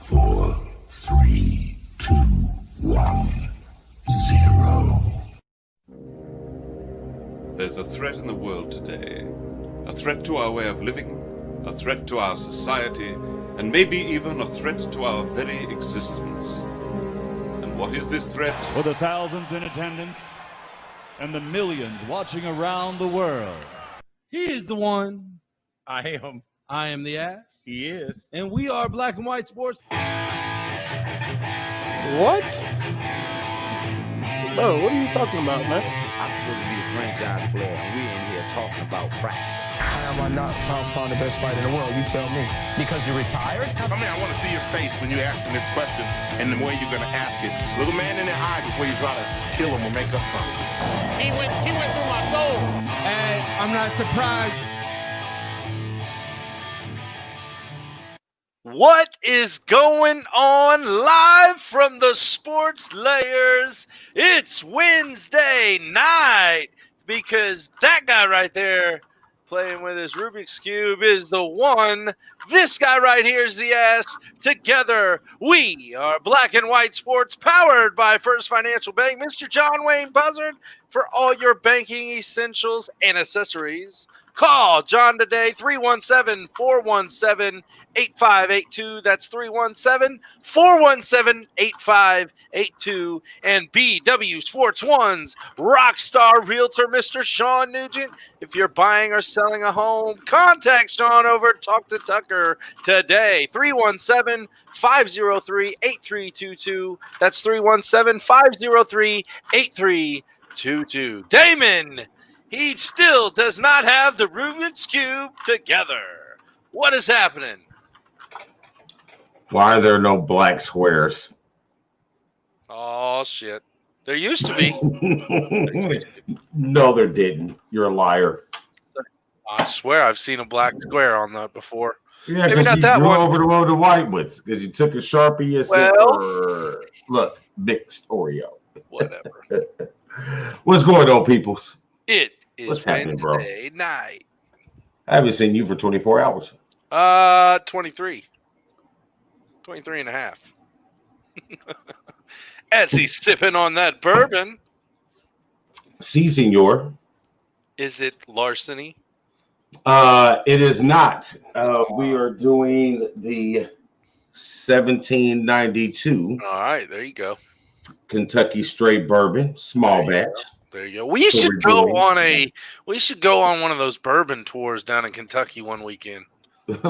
4, 3, 2, 1, 0. There's a threat in the world today. A threat to our way of living, a threat to our society, and maybe even a threat to our very existence. And what is this threat? For the thousands in attendance and the millions watching around the world. He is the one. I am. I am the ass. He is. And we are Black and White Sports. What? Bro, what are you talking about, man? I'm supposed to be the franchise player, and we're in here talking about practice. How am I not pound the best fighter in the world? You tell me. Because you're retired? I mean, I want to see your face when you're asking this question and the way you're going to ask it. Look a man in the eye before you try to kill him or make up something. He went through my soul. And I'm not surprised. What is going on live from the Sports Layers? It's Wednesday night because that guy right there playing with his Rubik's Cube is the one. This guy right here is the ass. Together, we are Black and White Sports, powered by First Financial Bank. Mr. John Wayne Buzzard, for all your banking essentials and accessories. Call John today, 317-417-8582. That's 317-417-8582. And BWSPORTS1's Rockstar Realtor, Mr. Shawn Nugent. If you're buying or selling a home, contact Shawn over at Talk to Tucker today, 317-503-8322. That's 317-503-8322. Damon, he still does not have the Rubik's Cube together. What is happening? Why are there no black squares? Oh, shit. There used to be. No, there didn't. You're a liar. I swear I've seen a black square on that before. Yeah, maybe not you that drew one. over the road to white ones because you took a Sharpie and said, look, mixed Oreo. Whatever. What's going on, peoples? It is What's happening, Wednesday night. I haven't seen you for 24 hours. 23. 23 and a half. As he's sipping on that bourbon. Si, senor. Is it larceny? It is not. We are doing the 1792. All right, there you go. Kentucky straight bourbon, small batch. There you go. We should go on one of those bourbon tours down in Kentucky one weekend.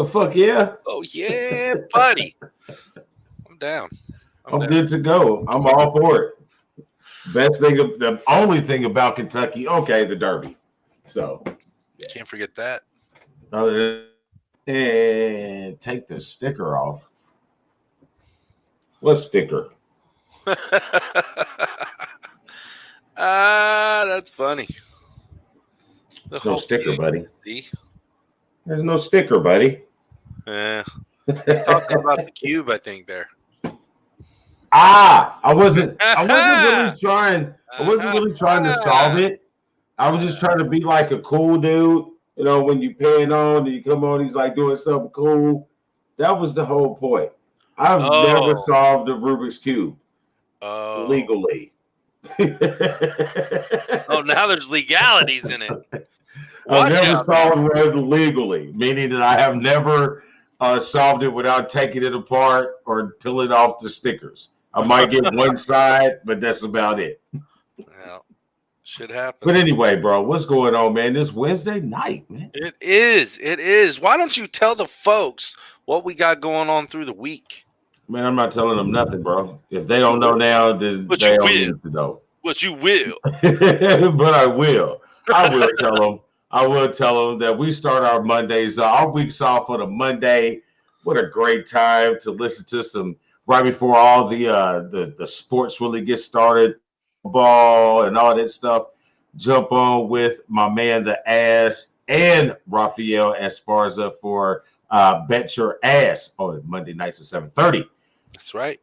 Fuck yeah. Oh yeah, buddy. I'm down. I'm good to go. I'm all for it. The only thing about Kentucky, okay, the Derby. So yeah. Can't forget that. And take the sticker off. What sticker? That's funny. There's no sticker, buddy. See? There's no sticker, buddy. Yeah. He's talking about the cube, I think, there. I wasn't really trying to solve it. I was just trying to be like a cool dude. You know, when you pan on and you come on, he's like doing something cool. That was the whole point. I've never solved the Rubik's Cube legally. Now there's legalities in it. I've never solved it legally, meaning that I have never solved it without taking it apart or peeling off the stickers. I might get one side, but that's about it. Well, shit happens. But anyway, bro, what's going on, man? This Wednesday night, man. It is. Why don't you tell the folks what we got going on through the week? Man, I'm not telling them nothing, bro. If they don't know now, then they don't need to know. But you will. But I will. I will tell them. I will tell them that we start our Mondays, our weeks off on a Monday. What a great time to listen to some right before all the sports really get started, ball and all that stuff. Jump on with my man, the ass, and Rafael Esparza for Bet Your Ass on Monday nights at 7:30. That's right.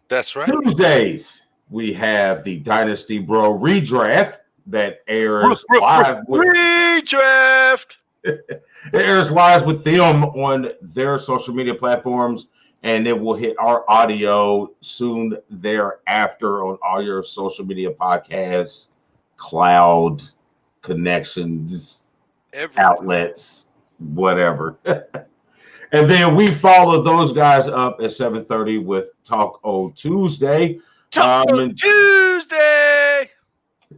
That's right. Tuesdays, we have the Dynasty Bro redraft that airs live. Redraft. It airs live with them on their social media platforms and it will hit our audio soon thereafter on all your social media podcasts, cloud connections, outlets, whatever. And then we follow those guys up at 7:30 with TypO Tuesday. Tuesday.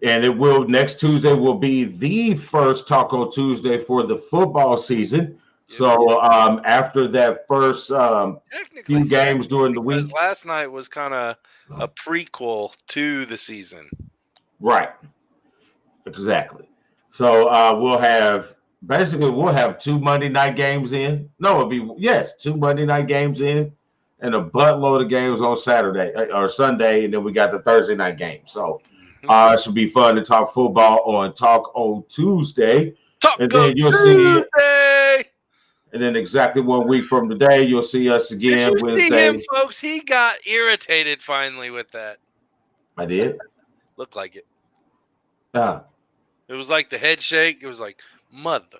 And it will next Tuesday will be the first TypO Tuesday for the football season. So after that first few games during the week, last night was kind of a prequel to the season. Right. Exactly. So we'll have 2 Monday night games in. No, it'll be 2 Monday night games in, and a buttload of games on Saturday or Sunday, and then we got the Thursday night game. So it should be fun to talk football on TypO Tuesday. And then you'll see. And then exactly 1 week from today, you'll see us again Wednesday. See him, folks? He got irritated finally with that. I did. Looked like it. It was like the head shake. It was like, mother.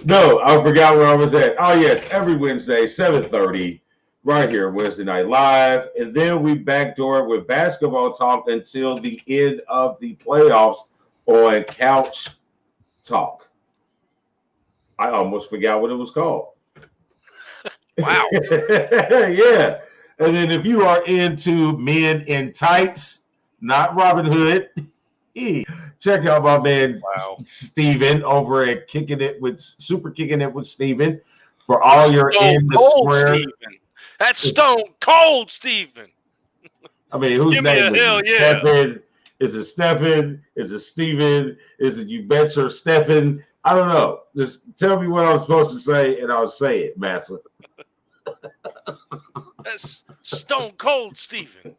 No, I forgot where I was at. Oh, yes, every Wednesday, 7:30, right here, Wednesday Night Live. And then we backdoor it with basketball talk until the end of the playoffs on Couch Talk. I almost forgot what it was called. Wow. Yeah. And then if you are into men in tights, not Robin Hood, check out my man Steven over at Super Kicking It with Steven for all your in the square. Steven. That's Stone Cold Steven. I mean, whose Give name me a is hell yeah. Stephen? Is it Stephen? Is it Steven? Is it you betcha Stephen? I don't know. Just tell me what I'm supposed to say, and I'll say it, Master. That's Stone Cold Steven.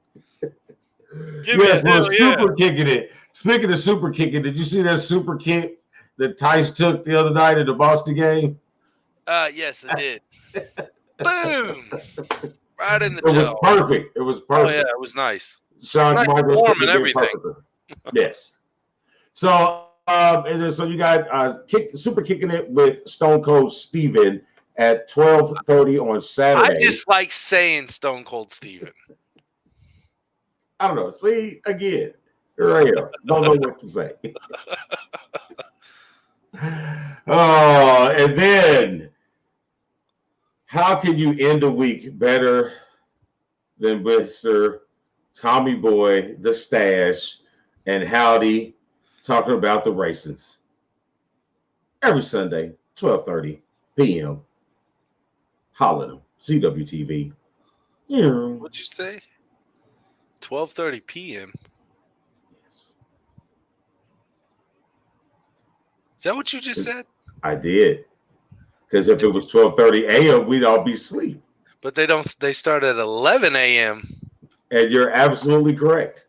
Super Kicking It. Speaking of super kicking, did you see that super kick that Tice took the other night in the Boston game? Yes, I did. Boom! Right in the jaw. It was perfect. Oh, yeah, it was nice. Shawn nice form and everything. Yes. So, and then, so you got Super Kicking It with Stone Cold Steven at 12:30 on Saturday. I just like saying Stone Cold Steven. I don't know. See, again, here I am. Don't know what to say. And then, how can you end a week better than Mr. Tommy Boy, the Stash, and Howdy talking about the racings? Every Sunday, 12:30 p.m. Holla them. CWTV. Yeah. What'd you say? 12:30 p.m. Yes. Is that what you just said? I did. Because if it was 12:30 a.m., we'd all be asleep. But they don't. They start at 11 a.m. And you're absolutely correct.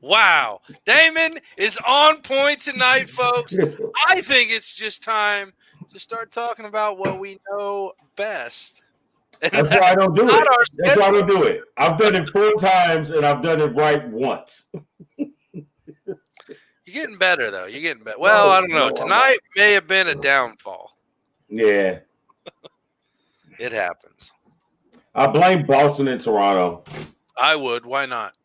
Wow. Damon is on point tonight, folks. I think it's just time to start talking about what we know best. And that's why I don't do it. That's why I don't do it. I've done it 4 times, and I've done it right once. You're getting better, though. You're getting better. Well, I don't know. Tonight may have been a downfall. Yeah. It happens. I blame Boston and Toronto. I would. Why not?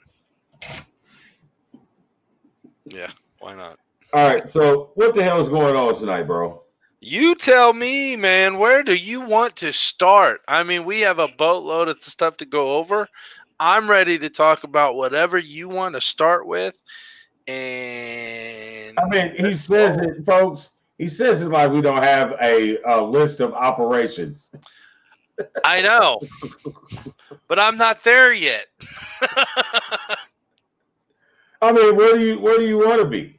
Yeah, why not? All right, so what the hell is going on tonight, bro? You tell me, man. Where do you want to start? I mean, we have a boatload of stuff to go over. I'm ready to talk about whatever you want to start with. And I mean, he says it, folks. He says it like we don't have a list of operations. I know, but I'm not there yet. I mean, where do you want to be?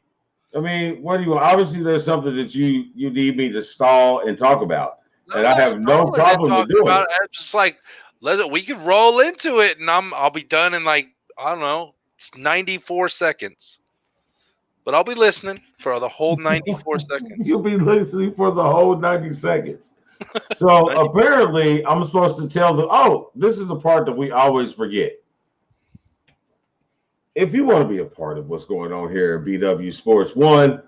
I mean, what do you? Obviously, there's something that you need me to stall and talk about, and I have no problem with doing it. I'm just like, we can roll into it, and I'll be done in like, I don't know, it's 94 seconds. But I'll be listening for the whole 94 seconds. You'll be listening for the whole 90 seconds. So apparently, I'm supposed to tell this is the part that we always forget. If you want to be a part of what's going on here at BW Sports 1,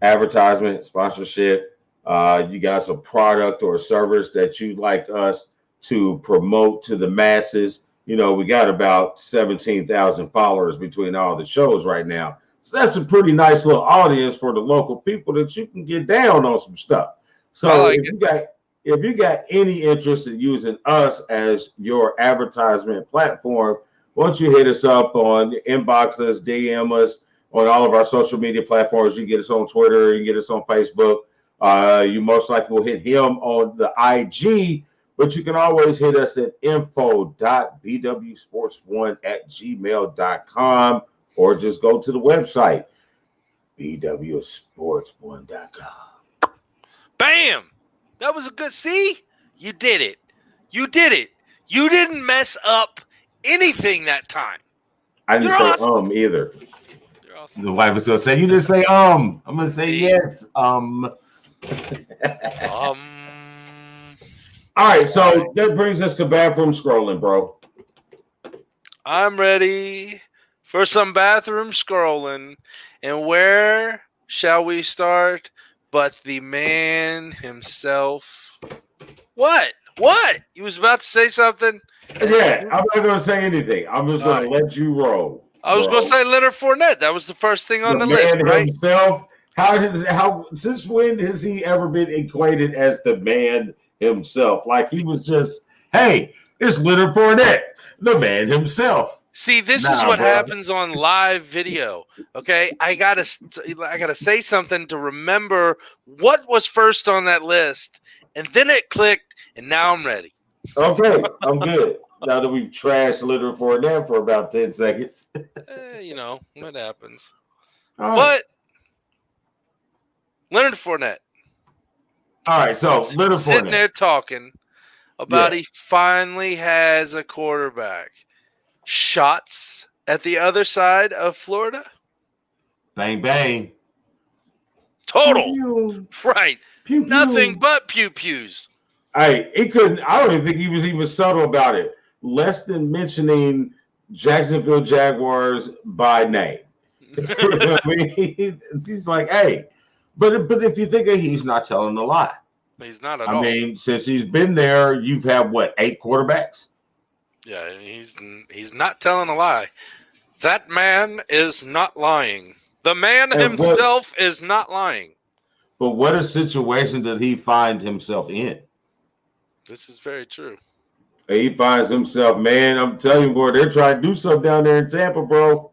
advertisement, sponsorship, you got a product or a service that you'd like us to promote to the masses. You know, we got about 17,000 followers between all the shows right now. So that's a pretty nice little audience for the local people that you can get down on some stuff. So if you got any interest in using us as your advertisement platform, why don't you hit us up on inbox us, DM us on all of our social media platforms. You can get us on Twitter, you can get us on Facebook. You most likely will hit him on the IG, but you can always hit us at info.bwsports1@gmail.com or just go to the website, BWSPORTS1.com. Bam! That was a good. See, you did it. You did it. You didn't mess up anything that time. I didn't say awesome. Either. You're awesome. The wife was gonna say, you just say I'm gonna say yes. All right, so that brings us to bathroom scrolling, bro. I'm ready for some bathroom scrolling. And where shall we start but the man himself? What? You was about to say something? Yeah, I'm not going to say anything. I'm just going to let you roll. I was going to say Leonard Fournette. That was the first thing on the list, right? Himself. Since when has he ever been equated as the man himself? Like he was just, hey, it's Leonard Fournette, the man himself. See, this is what happens on live video. Okay, I gotta say something to remember what was first on that list, and then it clicked, and now I'm ready. Okay, I'm good. Now that we've trashed Leonard Fournette for about 10 seconds. You know what happens. Right. But Leonard Fournette. All right, so Leonard Fournette sitting there talking about he finally has a quarterback. Shots at the other side of Florida. Bang, bang. Total. Pew, right. pew, Nothing pew. but pew-pews. Hey, he couldn't. I don't even think he was even subtle about it. Less than mentioning Jacksonville Jaguars by name. I mean, he's like, hey. But if you think he's not telling a lie. He's not at all. I mean, since he's been there, you've had, what, 8 quarterbacks? Yeah, he's not telling a lie. That man is not lying. The man himself is not lying. But what a situation did he find himself in? This is very true. He finds himself, man, I'm telling you, boy, they're trying to do something down there in Tampa, bro.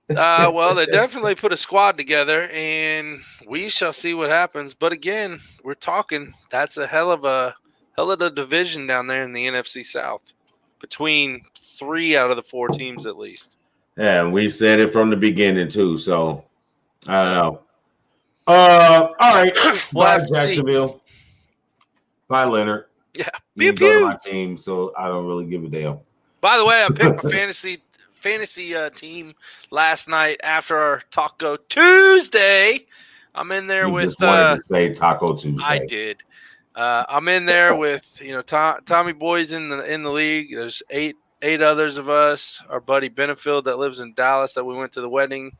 Well, they definitely put a squad together, and we shall see what happens. But again, we're talking, that's a hell of a division down there in the NFC South. Between 3 out of the 4 teams, at least. Yeah, and we said it from the beginning too. So I don't know. All right, bye Jacksonville. Bye Leonard. Yeah, you go to my team, so I don't really give a damn. By the way, I picked my fantasy team last night after our Taco Tuesday. I'm in there with. Just wanted to say Taco Tuesday. I did. I'm in there with Tommy Boy's in the league. There's eight others of us. Our buddy Benefield that lives in Dallas that we went to the wedding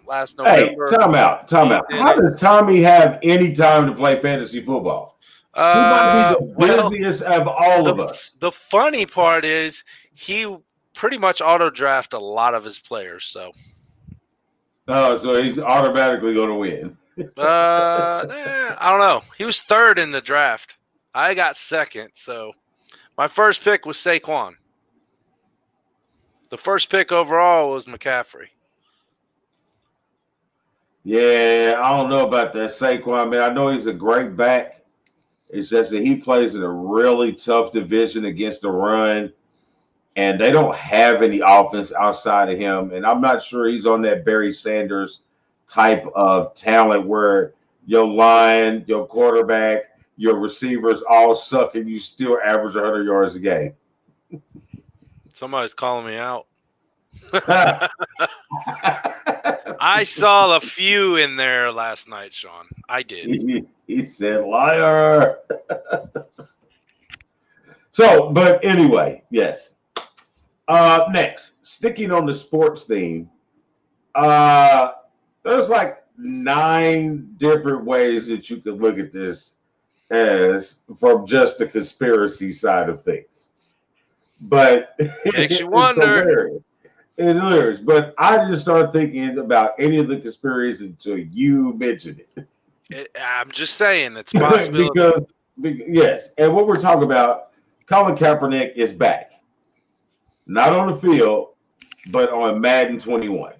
last November. Hey, time out. How does Tommy have any time to play fantasy football? He might be the busiest of all of us. The funny part is he pretty much auto draft a lot of his players. So he's automatically going to win. I don't know. He was 3rd in the draft. I got 2nd. So my first pick was Saquon. The first pick overall was McCaffrey. Yeah, I don't know about that Saquon, man. I know he's a great back. It's just that he plays in a really tough division against the run, and they don't have any offense outside of him. And I'm not sure he's on that Barry Sanders type of talent where your line, your quarterback, your receivers all suck and you still average 100 yards a game. Somebody's calling me out. I saw a few in there last night, Sean. I did. He said, liar. So, but anyway, yes. Next, sticking on the sports theme, there's like 9 different ways that you could look at this as from just the conspiracy side of things. But Makes you wonder. Hilarious. It's hilarious. But I just started thinking about any of the conspiracies until you mentioned it. I'm just saying it's possible. because yes, and what we're talking about, Colin Kaepernick is back. Not on the field, but on Madden 21.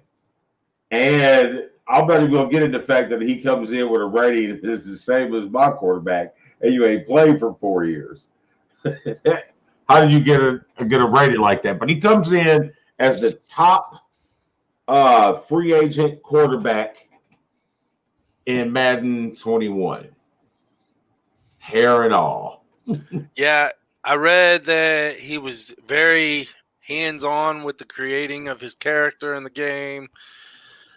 And I'm not even going to get into the fact that he comes in with a rating that is the same as my quarterback, and you ain't played for 4 years. How do you get a rating like that? But he comes in as the top free agent quarterback in Madden 21. Hair and all. Yeah, I read that he was very hands-on with the creating of his character in the game.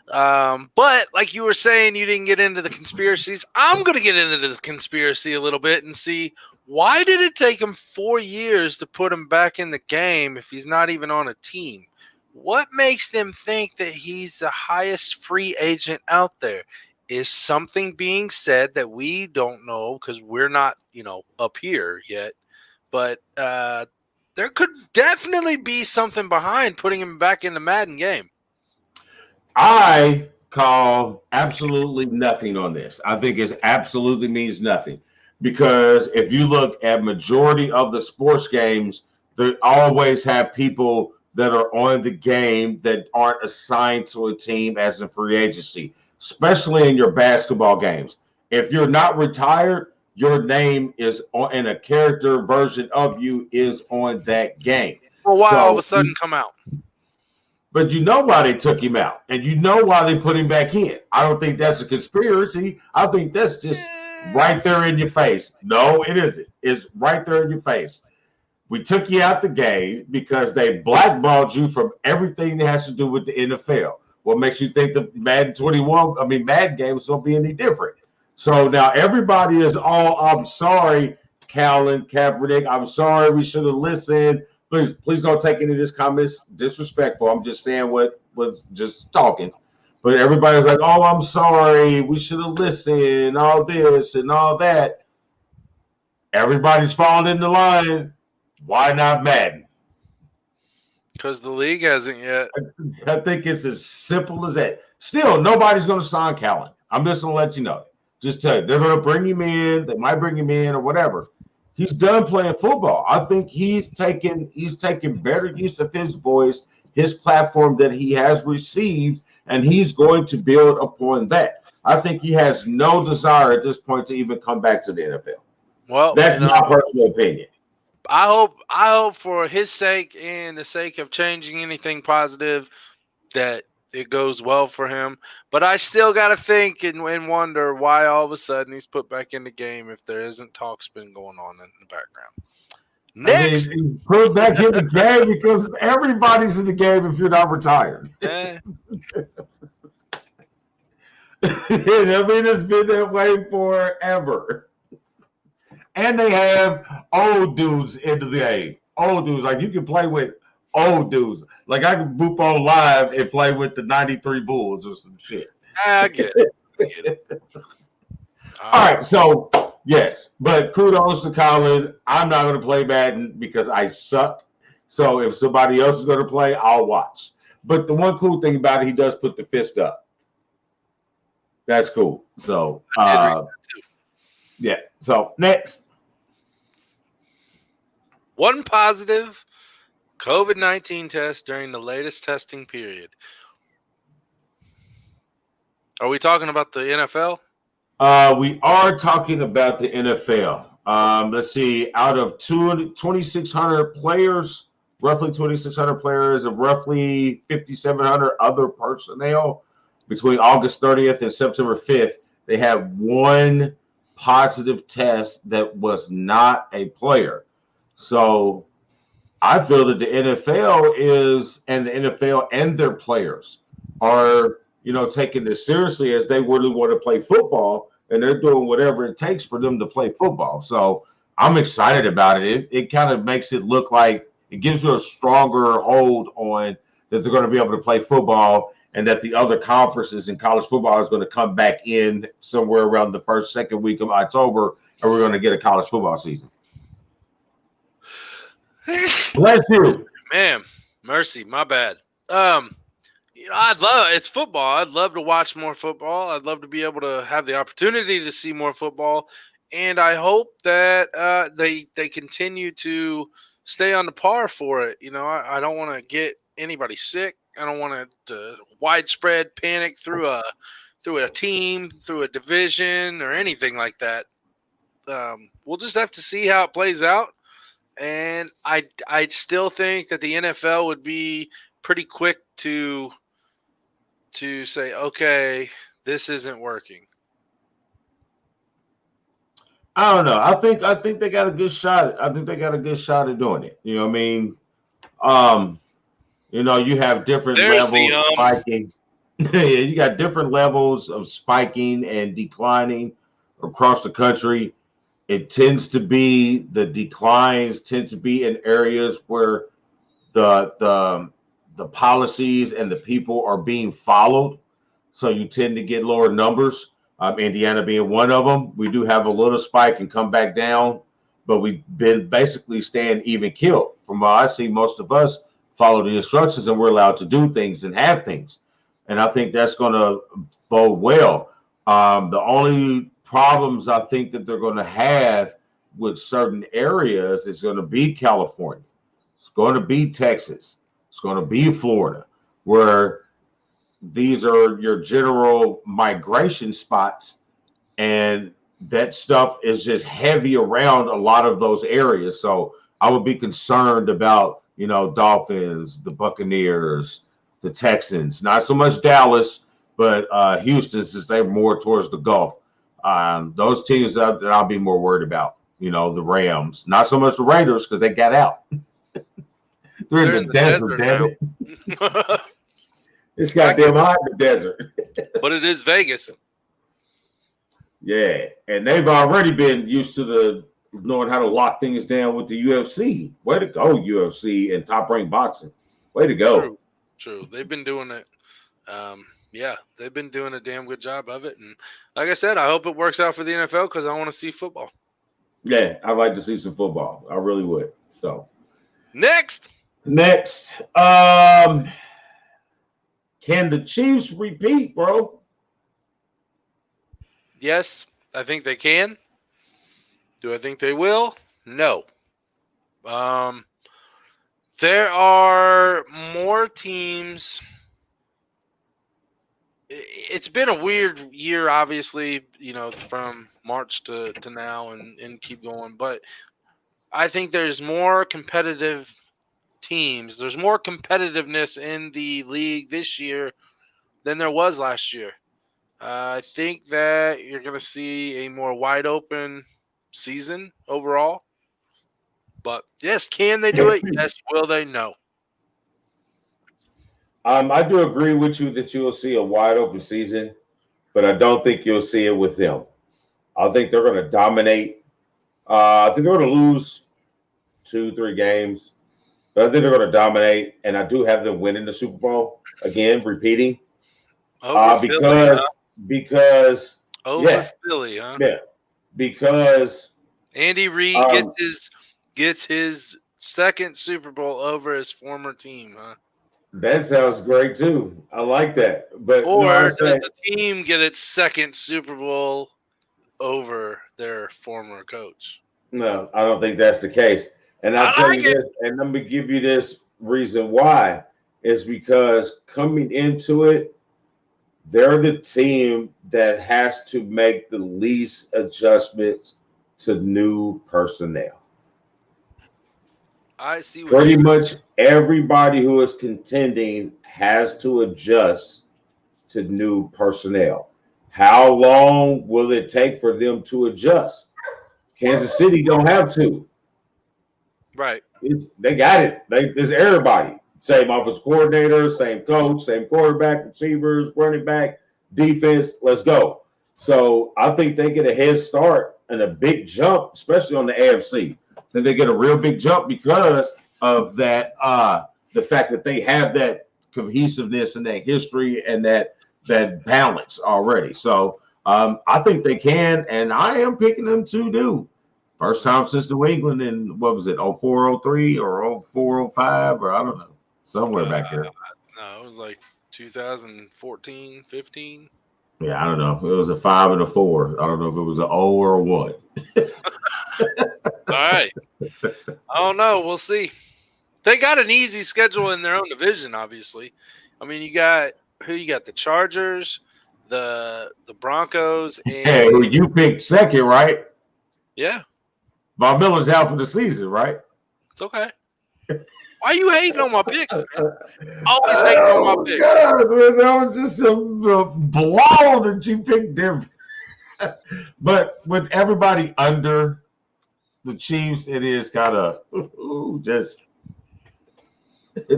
But like you were saying, you didn't get into the conspiracies. I'm going to get into the conspiracy a little bit and see, why did it take him 4 years to put him back in the game if he's not even on a team? What makes them think that he's the highest free agent out there? Is something being said that we don't know because we're not, up here yet? But there could definitely be something behind putting him back in the Madden game. I call absolutely nothing on this. I think it absolutely means nothing, because if you look at majority of the sports games, they always have people that are on the game that aren't assigned to a team as a free agency, especially in your basketball games. If you're not retired, your name is on, and a character version of you is on that game. Well, why all of a sudden come out? But you know why they took him out, and you know why they put him back in. I don't think that's a conspiracy. I think that's just right there in your face. No, it isn't. It's right there in your face. We took you out the game because they blackballed you from everything that has to do with the NFL. What makes you think the Madden game is going to be any different? So now everybody is all, I'm sorry, Colin Kaepernick. I'm sorry, we should have listened. Please don't take any of this comments disrespectful. I'm just saying what was just talking. But everybody's like, oh, I'm sorry, we should have listened, all this and all that. Everybody's falling in the line. Why not Madden? Because the league hasn't yet. I think it's as simple as that. Still, nobody's going to sign Colin. I'm just going to let you know. Just tell you, they're going to bring him in. They might bring him in or whatever. He's done playing football. I think he's taken better use of his voice, his platform that he has received, and he's going to build upon that. I think he has no desire at this point to even come back to the NFL. Well, that's my personal opinion. I hope for his sake and the sake of changing anything positive that it goes well for him. But I still got to think and wonder why all of a sudden he's put back in the game if there isn't talks been going on in the background. Next, put back in the game because everybody's in the game if you're not retired. I mean, it's been that way forever. And they have old dudes into the game. Old dudes. Like, you can play with old dudes. Like, I can boop on live and play with the 93 Bulls or some shit. I get it. All right. So, yes. But kudos to Colin. I'm not going to play Madden because I suck. So, if somebody else is going to play, I'll watch. But the one cool thing about it, he does put the fist up. That's cool. So, yeah. So, next. One positive COVID-19 test during the latest testing period. Are we talking about the NFL? We are talking about the NFL. Let's see. Out of 2,600 players, roughly 2,600 players, and roughly 5,700 other personnel between August 30th and September 5th, they had one positive test that was not a player. So I feel that the NFL and their players are, taking this seriously as they really want to play football, and they're doing whatever it takes for them to play football. So I'm excited about it. It kind of makes it look like it gives you a stronger hold on that they're going to be able to play football and that the other conferences in college football is going to come back in somewhere around the first, second week of October, and we're going to get a college football season. Bless you. Man, mercy, my bad. It's football. I'd love to watch more football. I'd love to be able to have the opportunity to see more football. And I hope that they continue to stay on the par for it. I don't want to get anybody sick. I don't want to widespread panic through a team, through a division, or anything like that. We'll just have to see how it plays out. And I still think that the NFL would be pretty quick to say, okay, this isn't working. I don't know. I think they got a good shot. I think they got a good shot at doing it. You know what I mean? You have different levels of spiking. Yeah, you got different levels of spiking and declining across the country. It tends to be the declines tend to be in areas where the policies and the people are being followed. So you tend to get lower numbers. Indiana being one of them. We do have a little spike and come back down, but we've been basically staying even killed. From what I see, most of us follow the instructions and we're allowed to do things and have things. And I think that's going to bode well. The only problems I think that they're going to have with certain areas is going to be California. It's going to be Texas. It's going to be Florida, where these are your general migration spots, and that stuff is just heavy around a lot of those areas. So I would be concerned about, Dolphins, the Buccaneers, the Texans, not so much Dallas, but Houston, since they're more towards the Gulf. Those teams that I'll be more worried about, the Rams, not so much the Raiders because they got out. They're in the desert, damn it. It's goddamn hot in the desert. But it is Vegas. Yeah, and they've already been used to knowing how to lock things down with the UFC. Way to go, UFC and Top Rank Boxing. Way to go. True. They've been doing it. They've been doing a damn good job of it. And like I said, I hope it works out for the NFL because I want to see football. Yeah, I'd like to see some football. I really would. So Next. Can the Chiefs repeat, bro? Yes, I think they can. Do I think they will? No. There are more teams. It's been a weird year, obviously, from March to now and keep going. But I think there's more competitive teams. There's more competitiveness in the league this year than there was last year. I think that you're going to see a more wide open season overall. But yes, can they do it? Yes. Will they? No. I do agree with you that you will see a wide open season, but I don't think you'll see it with them. I think they're going to dominate. I think they're going to lose 2-3 games, but I think they're going to dominate, and I do have them winning the Super Bowl again, repeating. Because over Philly, huh? Yeah, because Andy Reid gets his second Super Bowl over his former team, huh? That sounds great too. I like that. But does the team get its second Super Bowl over their former coach? No, I don't think that's the case. And I'll tell you this, and let me give you this reason why. Is because coming into it, they're the team that has to make the least adjustments to new personnel. I see. Pretty much everybody who is contending has to adjust to new personnel. How long will it take for them to adjust? Kansas City don't have to. Right. They got it. There's everybody. Same offensive coordinator, same coach, same quarterback, receivers, running back, defense. Let's go. So I think they get a head start and a big jump, especially on the AFC. I think they get a real big jump because of that, the fact that they have that cohesiveness and that history and that balance already. So I think they can, and I am picking them to do. First time since New England in, what was it, 04, 03 or 04, 05, or I don't know, somewhere back there. No, it was like 2014, 15. Yeah, I don't know. It was a 5 and a 4. I don't know if it was an O or a 1. All right. I don't know. We'll see. They got an easy schedule in their own division, obviously. I mean, you got the Chargers, the Broncos, and hey, who you picked second, right? Yeah. Von Miller's out for the season, right? It's okay. Why are you hating on my picks, man? Always hating on my picks. God, man, that was just a blow that you picked them. But with everybody under the Chiefs, it is kind of just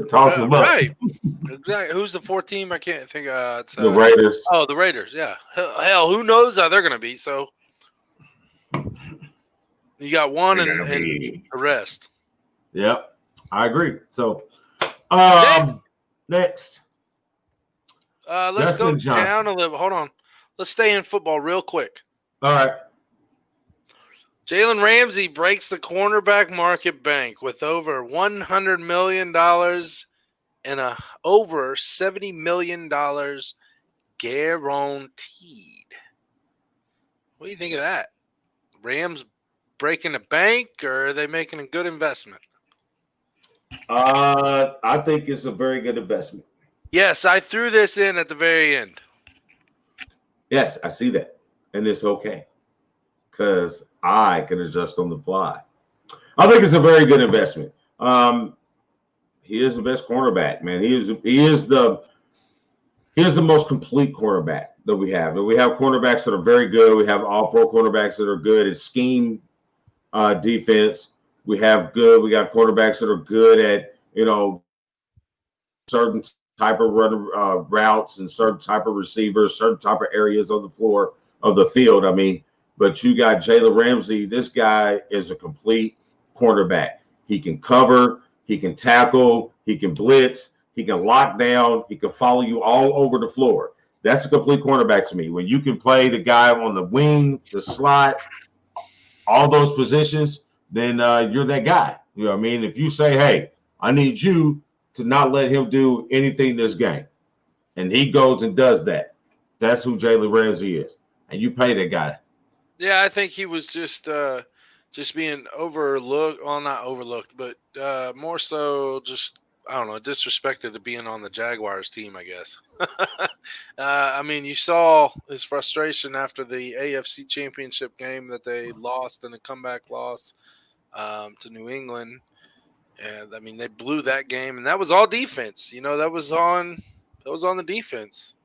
toss them up. Right. Exactly. Who's the fourth team? I can't think. It's, the Raiders. Oh, the Raiders. Yeah. Hell, who knows how they're going to be? So you got one and the rest. Yep. I agree. So, next. Let's go down a little. Hold on. Let's stay in football real quick. All right. Jalen Ramsey breaks the cornerback market bank with over $100 million and over $70 million guaranteed. What do you think of that? Rams breaking a bank, or are they making a good investment? I think it's a very good investment. Yes, I threw this in at the very end. Yes, I see that. And it's okay. Because I can adjust on the fly. I think it's a very good investment. He is the best cornerback, man. He is the most complete cornerback that we have. And we have cornerbacks that are very good. We have all pro cornerbacks that are good at scheme defense. We got quarterbacks that are good at, certain type of routes and certain type of receivers, certain type of areas of the floor of the field. I mean, but you got Jalen Ramsey. This guy is a complete cornerback. He can cover, he can tackle, he can blitz, he can lock down, he can follow you all over the floor. That's a complete cornerback to me. When you can play the guy on the wing, the slot, all those positions, then you're that guy. You know what I mean? If you say, hey, I need you to not let him do anything this game, and he goes and does that, that's who Jalen Ramsey is. And you pay that guy. Yeah, I think he was just being overlooked. Well, not overlooked, but more so just, I don't know, disrespected to being on the Jaguars team, I guess. I mean, you saw his frustration after the AFC Championship game that they lost in a comeback loss to New England. And I mean, they blew that game, and that was all defense. That was on the defense.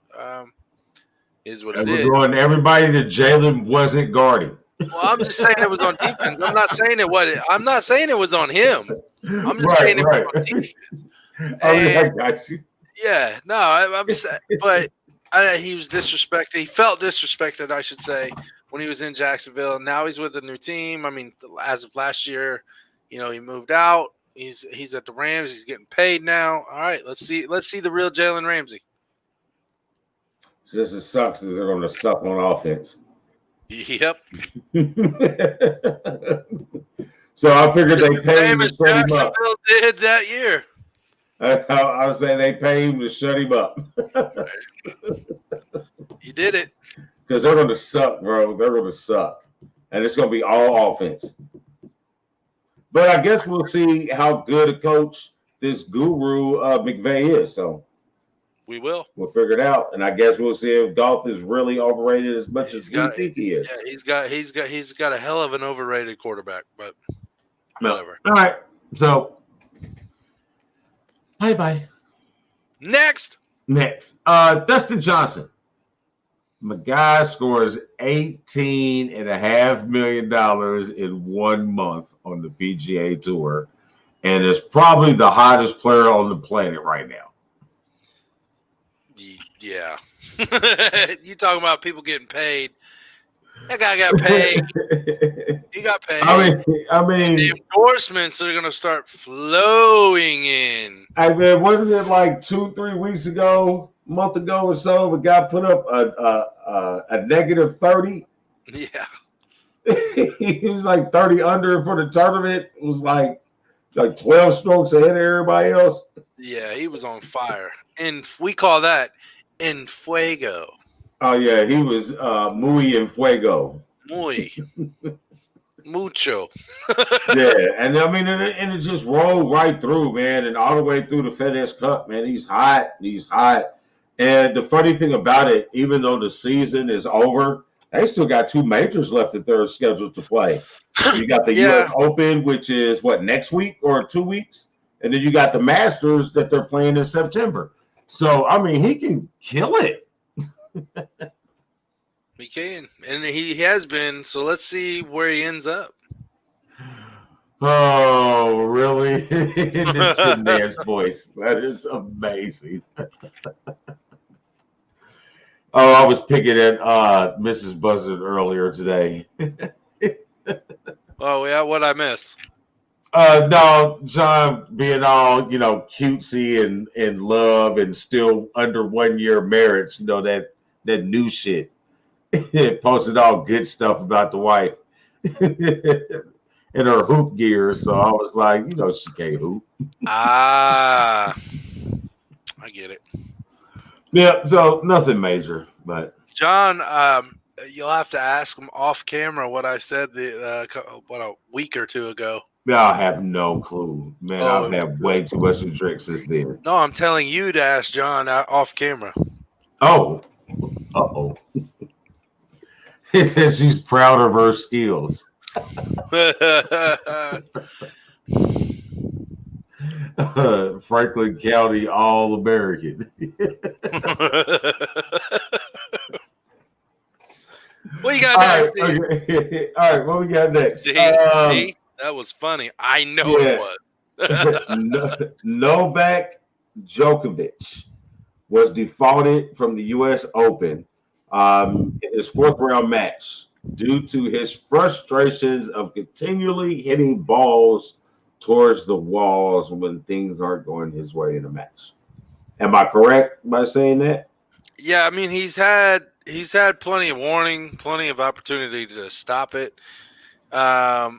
Is what it is. On everybody that Jalen wasn't guarding. Well, I'm just saying it was on defense. I'm not saying it was on him. I'm just saying it was on defense. I got you. Yeah, no, I'm saying, but he was disrespected. He felt disrespected, I should say, when he was in Jacksonville. Now he's with a new team. I mean, as of last year, he moved out. He's at the Rams. He's getting paid now. All right, let's see the real Jalen Ramsey. Just it sucks that they're going to suck on offense. Yep. So I figured they paid him to shut him up. Jacksonville did that year. I was saying they paid him to shut him up. He did it. Because they're going to suck, bro. They're going to suck. And it's going to be all offense. But I guess we'll see how good a coach this guru McVay is. So we will. We'll figure it out. And I guess we'll see if Goff is really overrated as much as we think he is. Yeah, he's got a hell of an overrated quarterback, but whatever. All right. So bye. Next. Dustin Johnson. My guy scores $18.5 million in 1 month on the PGA Tour, and is probably the hottest player on the planet right now. Yeah. You talking about people getting paid. That guy got paid. He got paid. I And mean, the endorsements are gonna start flowing in. what is it like 2-3 weeks ago, a month ago or so? The guy put up a negative 30. Yeah. He was like 30 under for the tournament. It was like 12 strokes ahead of everybody else. Yeah, he was on fire. And we call that en fuego. Oh yeah, he was muy en fuego. Muy. Mucho. Yeah, and I mean, and it just rolled right through, man, and all the way through the FedEx Cup, man. He's hot. And the funny thing about it, even though the season is over, they still got 2 majors left that they're scheduled to play. You got the U.S. Open, which is next week or 2 weeks, and then you got the Masters that they're playing in September. So I mean, he can kill it. He can, and he has been. So let's see where he ends up. Oh, really? It's your man's voice. That is amazing. Oh, I was picking at Mrs. Buzzard earlier today. Oh, yeah, what I missed? No, John being all, cutesy and in love and still under 1 year marriage, that new shit. Posted all good stuff about the wife and her hoop gear. So I was like, she can't hoop. I get it. Yeah, so nothing major, but John, you'll have to ask him off camera what I said a week or 2 ago. I have no clue, man. I've had way too much to drink since then. No, I'm telling you to ask John off camera. Oh, He says she's proud of her skills. Franklin County All-American. What you got next? Okay. All right, what we got next? See, that was funny. I know it was. Novak Djokovic was defaulted from the U.S. Open in his 4th round match due to his frustrations of continually hitting balls towards the walls when things aren't going his way in a match. Am I correct by saying that? Yeah, I mean he's had plenty of warning, plenty of opportunity to stop it. Yeah,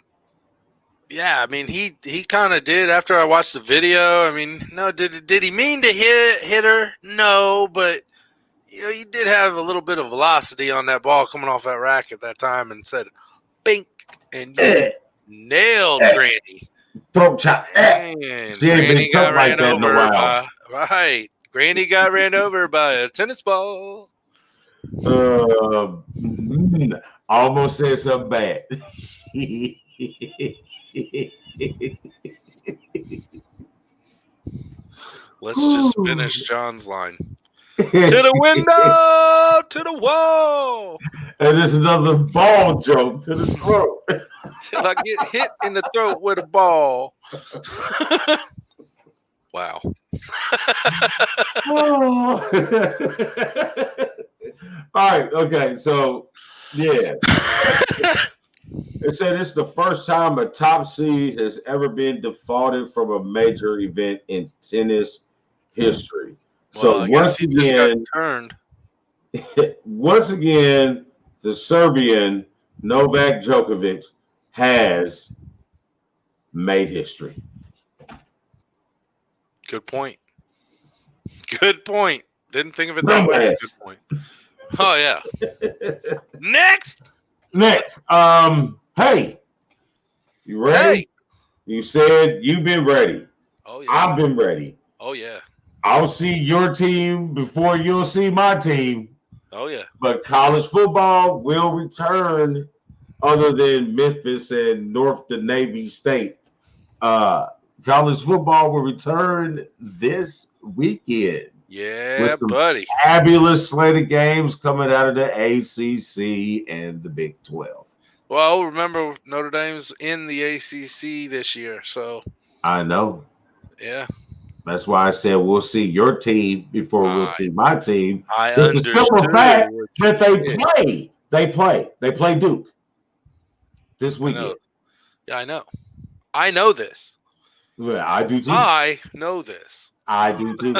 I mean he kind of did after I watched the video. I mean, no, did he mean to hit her? No, but he did have a little bit of velocity on that ball coming off that rack at that time, and said, "Bink," and you nailed Granny. Throat chop. Granny got ran over by Granny got ran over by a tennis ball. Almost said something bad. Let's just finish John's line. To the window, to the wall. And it's another ball joke to the throat. Till I get hit in the throat with a ball. Wow. All right. Okay. So, yeah. It said it's the first time a top seed has ever been defaulted from a major event in tennis history. Well, so once again, the Serbian Novak Djokovic has made history. Good point. Good point. Didn't think of it that way. Good point. Oh yeah. Next. Hey, you ready? Hey. You said you've been ready. Oh yeah. I've been ready. Oh yeah. I'll see your team before you'll see my team. Oh yeah. But college football will return, other than Memphis and North the Navy State. College football will return this weekend. Yeah, with some buddy. Fabulous slate of games coming out of the ACC and the Big 12. Well, remember Notre Dame's in the ACC this year, so I know. Yeah. That's why I said we'll see your team before we'll see my team. I understand. The simple fact that they play Duke. this weekend. Yeah, I know. I know this. Yeah, I do too. I know this. I do too.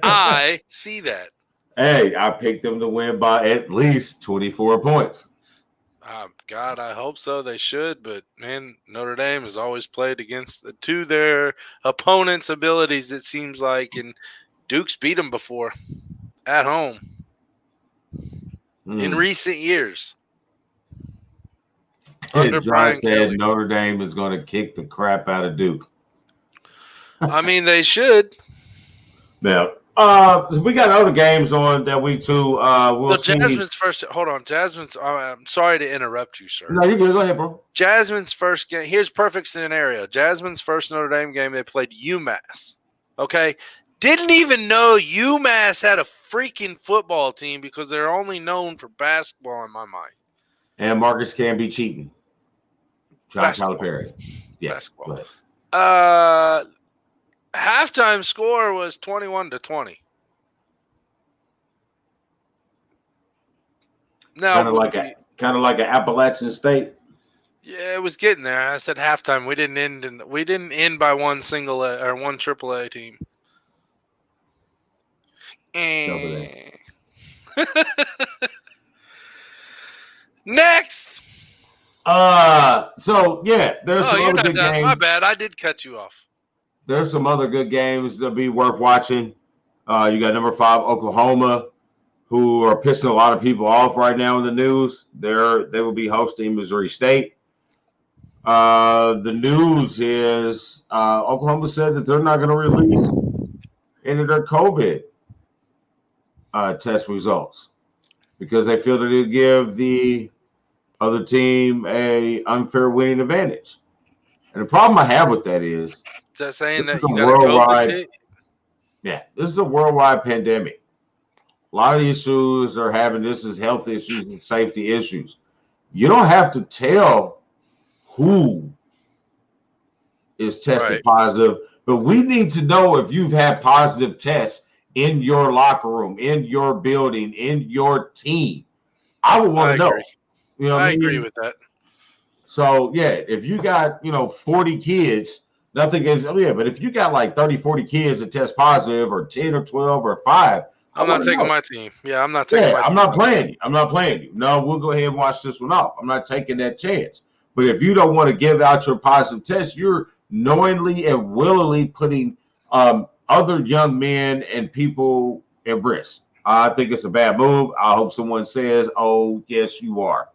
I see that. Hey, I picked them to win by at least 24 points. God, I hope so. They should, but man, Notre Dame has always played to their opponents' abilities, it seems like, and Duke's beat them before at home in recent years. Under Josh Brian said Kelly. Notre Dame is going to kick the crap out of Duke. I mean, they should. Yeah. We got other games on that week too. We'll see. Jasmine's first. Hold on, Jasmine's. I'm sorry to interrupt you, sir. No, you're good. Go ahead, bro. Jasmine's first game. Here's perfect scenario. Jasmine's first Notre Dame game. They played UMass. Okay, didn't even know UMass had a freaking football team because they're only known for basketball in my mind. And Marcus can be cheating. John Calipari. Yeah. Basketball. Halftime score was 21-20. Now, kind of like an Appalachian State. Yeah, it was getting there. I said halftime. We didn't end by one single or one AAA team. Next. So yeah, there's some other good games. My bad. I did cut you off. There's some other good games that'll be worth watching. You got number 5 Oklahoma, who are pissing a lot of people off right now in the news. They will be hosting Missouri State. The news is Oklahoma said that they're not going to release any of their COVID test results because they feel that it'll give the other team a unfair winning advantage. And the problem I have with that is that saying that you got a COVID? Yeah, this is a worldwide pandemic. A lot of the issues they're having, this is health issues and safety issues. You don't have to tell who is tested positive, but we need to know if you've had positive tests in your locker room, in your building, in your team. I would want to know. You know, I agree with that. So yeah, if you got 40 kids, nothing is but if you got like 30, 40 kids that test positive, or 10 or 12 or 5, I'm not taking my team. Yeah, I'm not taking my team. I'm not playing you. I'm not playing you. No, we'll go ahead and watch this one off. I'm not taking that chance. But if you don't want to give out your positive test, you're knowingly and willingly putting other young men and people at risk. I think it's a bad move. I hope someone says, "Oh, yes, you are."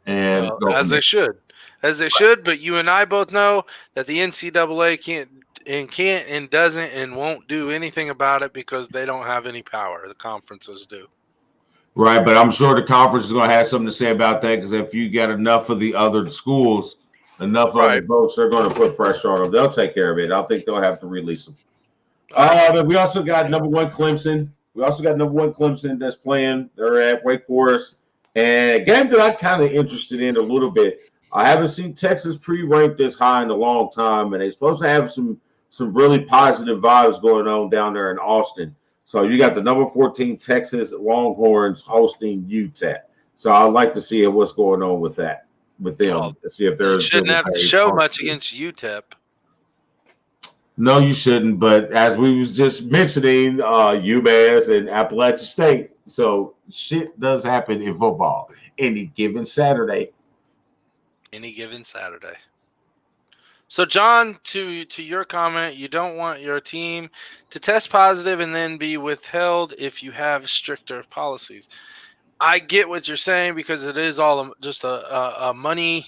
And as they should. But you and I both know that the NCAA can't and doesn't and won't do anything about it because they don't have any power. The conferences do. Right, but I'm sure the conference is going to have something to say about that because if you get enough of the other schools, enough of the votes, they're going to put pressure on them. They'll take care of it. I think they'll have to release them. But we also got number 1 Clemson. That's playing. They're at Wake Forest. And a game that I'm kind of interested in a little bit. I haven't seen Texas pre-ranked this high in a long time, and they're supposed to have some really positive vibes going on down there in Austin. So you got the number 14 Texas Longhorns hosting UTEP. So I'd like to see what's going on with that, with them. To see if they're shouldn't have to show much against UTEP. No, you shouldn't. But as we was just mentioning, UMass and Appalachian State. So shit does happen in football any given Saturday. So, John, to your comment, you don't want your team to test positive and then be withheld if you have stricter policies. I get what you're saying because it is all just a money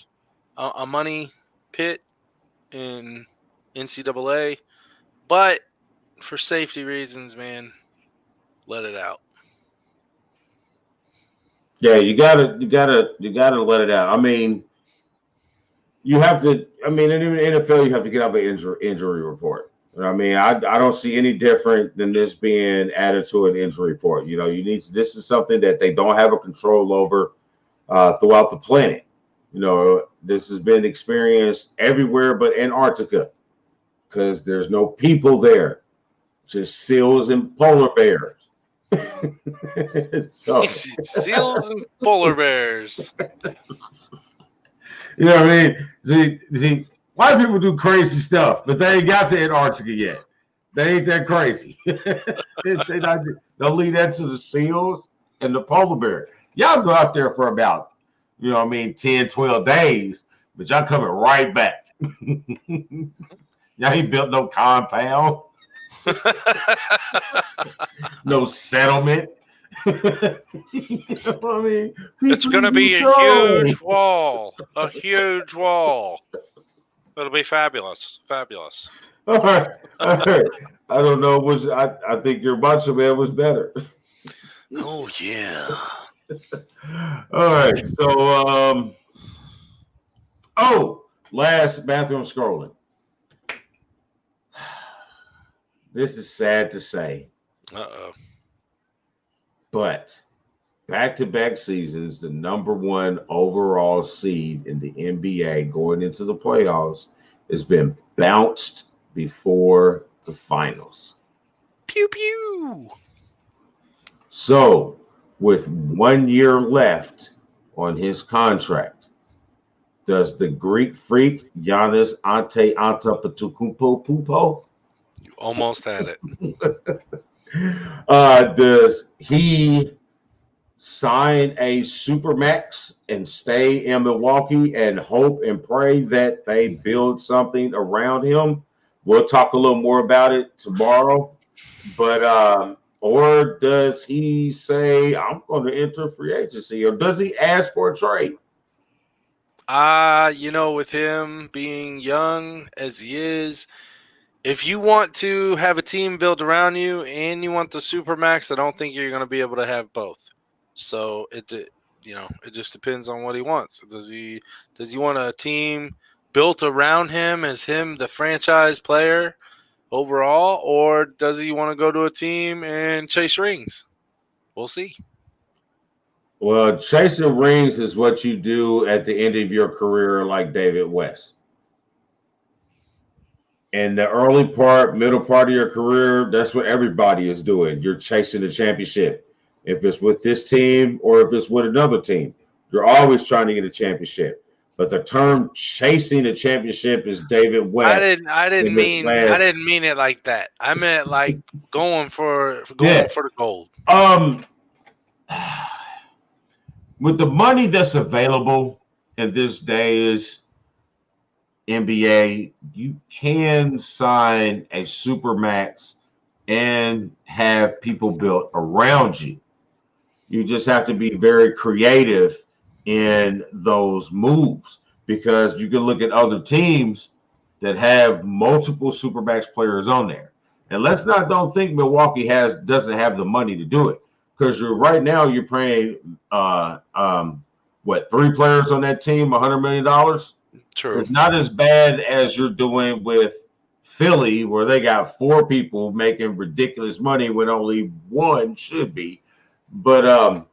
pit in NCAA, but for safety reasons, man, let it out. Yeah, you gotta let it out. I mean, you have to. I mean, in the NFL, you have to get out an injury report. I mean, I don't see any different than this being added to an injury report. You need to. This is something that they don't have a control over throughout the planet. This has been experienced everywhere but Antarctica because there's no people there, just seals and polar bears. Seals and polar bears. You know what I mean? See, white people do crazy stuff, but they ain't got to Antarctica yet. They ain't that crazy. They'll leave that to the seals and the polar bear. Y'all go out there for about, 10, 12 days, but y'all coming right back. Y'all ain't built no compound, no settlement. It's going to be a huge wall. A huge wall. It'll be fabulous. Fabulous. All right. I don't know. I think your Macho Man was better. Oh, yeah. All right. So, last bathroom scrolling. This is sad to say. Uh-oh. But back-to-back seasons, the number one overall seed in the NBA going into the playoffs has been bounced before the finals. Pew, pew. So, with 1 year left on his contract, does the Greek freak Giannis Antetokounmpo You almost had it. Does he sign a supermax and stay in Milwaukee and hope and pray that they build something around him? We'll talk a little more about it tomorrow. But or does he say, I'm going to enter free agency? Or does he ask for a trade? With him being young as he is, if you want to have a team built around you and you want the Supermax, I don't think you're going to be able to have both. So it just depends on what he wants. Does he want a team built around him as him, the franchise player overall, or does he want to go to a team and chase rings? We'll see. Well, chasing rings is what you do at the end of your career, like David West. In the early part, middle part of your career, that's what everybody is doing. You're chasing the championship. If it's with this team or if it's with another team, you're always trying to get a championship. But the term chasing a championship is David West. I didn't mean it like that. I meant like going for the gold. With the money that's available in this day's NBA, you can sign a supermax and have people built around you. You just have to be very creative in those moves, because you can look at other teams that have multiple supermax players on there. And don't think Milwaukee doesn't have the money to do it, because right now you're paying 3 players on that team $100 million. True. It's not as bad as you're doing with Philly, where they got 4 people making ridiculous money when only one should be. But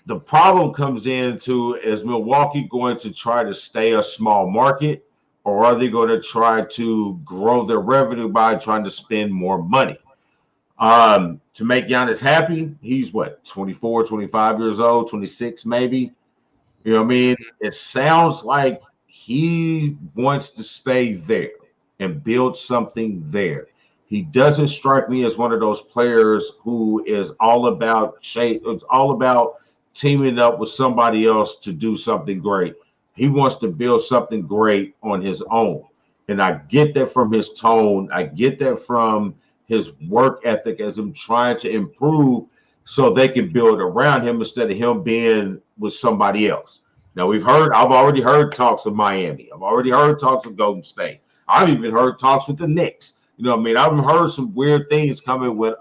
the problem comes into, is Milwaukee going to try to stay a small market, or are they going to try to grow their revenue by trying to spend more money? To make Giannis happy, he's 24, 25 years old, 26 maybe. You know what I mean? It sounds like he wants to stay there and build something there. He doesn't strike me as one of those players who is all about it's all about teaming up with somebody else to do something great. He wants to build something great on his own. And I get that from his tone. I get that from his work ethic as him trying to improve so they can build around him instead of him being with somebody else. Now, I've already heard talks of Miami. I've already heard talks of Golden State. I've even heard talks with the Knicks. You know what I mean? I've heard some weird things coming with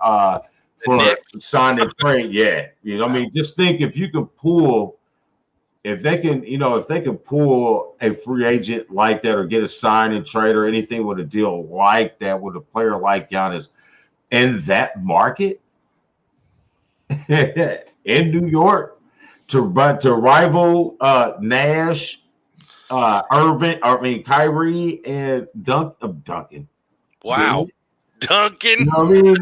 for sign and trade. Yeah. You know what I mean? Just think, if they can pull a free agent like that, or get a sign and trade or anything with a deal like that with a player like Giannis in that market in New York to rival Nash, Kyrie and Duncan. Wow. Duncan. You know what I mean?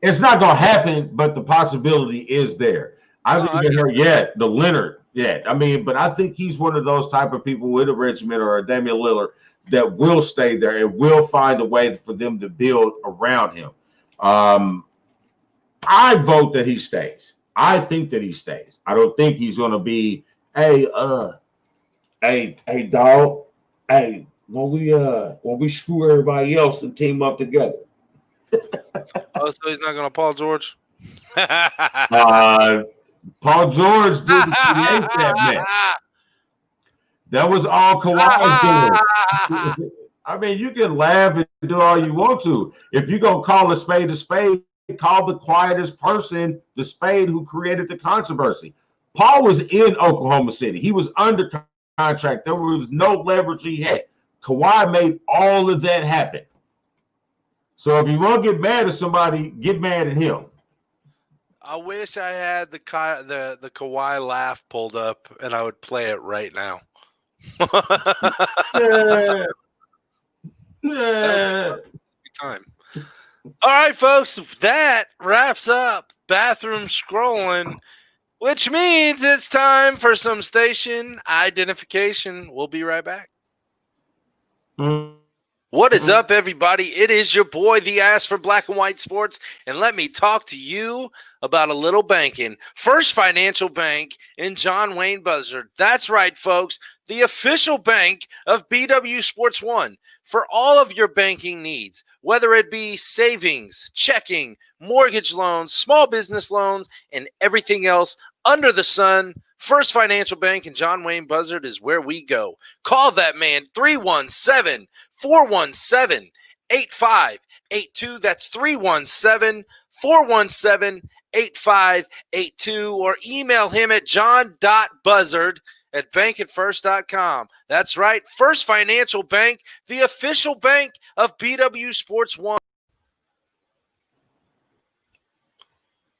It's not going to happen, but the possibility is there. I haven't even heard yet the Leonard. yet. I mean, but I think he's one of those type of people with a Regiment or a Damian Lillard that will stay there and will find a way for them to build around him. I vote that he stays. I think that he stays. I don't think he's going to be, hey, dog, hey, when we screw everybody else and team up together. Oh, so he's not going to Paul George? Paul George didn't create that mess. That was all Kawhi doing. I mean, you can laugh and do all you want to. If you're going to call a spade, call the quietest person the spade who created the controversy. Paul was in Oklahoma City. He was under contract. There was no leverage he had. Kawhi made all of that happen. So if you want to get mad at somebody, get mad at him. I wish I had the Kawhi laugh pulled up, and I would play it right now. Yeah. Time. All right, folks, that wraps up Bathroom Scrolling, which means it's time for some station identification. We'll be right back. What is up, everybody? It is your boy, the Ass for Black and White Sports, and let me talk to you about a little banking. First Financial Bank in John Wayne Buzzard. That's right, folks, the official bank of BWSPORTS1 for all of your banking needs, whether it be savings, checking, mortgage loans, small business loans, and everything else under the sun. First Financial Bank in John Wayne Buzzard is where we go. Call that man, 317-417-8582. That's 317-417-8582. Or email him at john.buzzard@bankatfirst.com. That's right, First Financial Bank, the official bank of BWSPORTS1.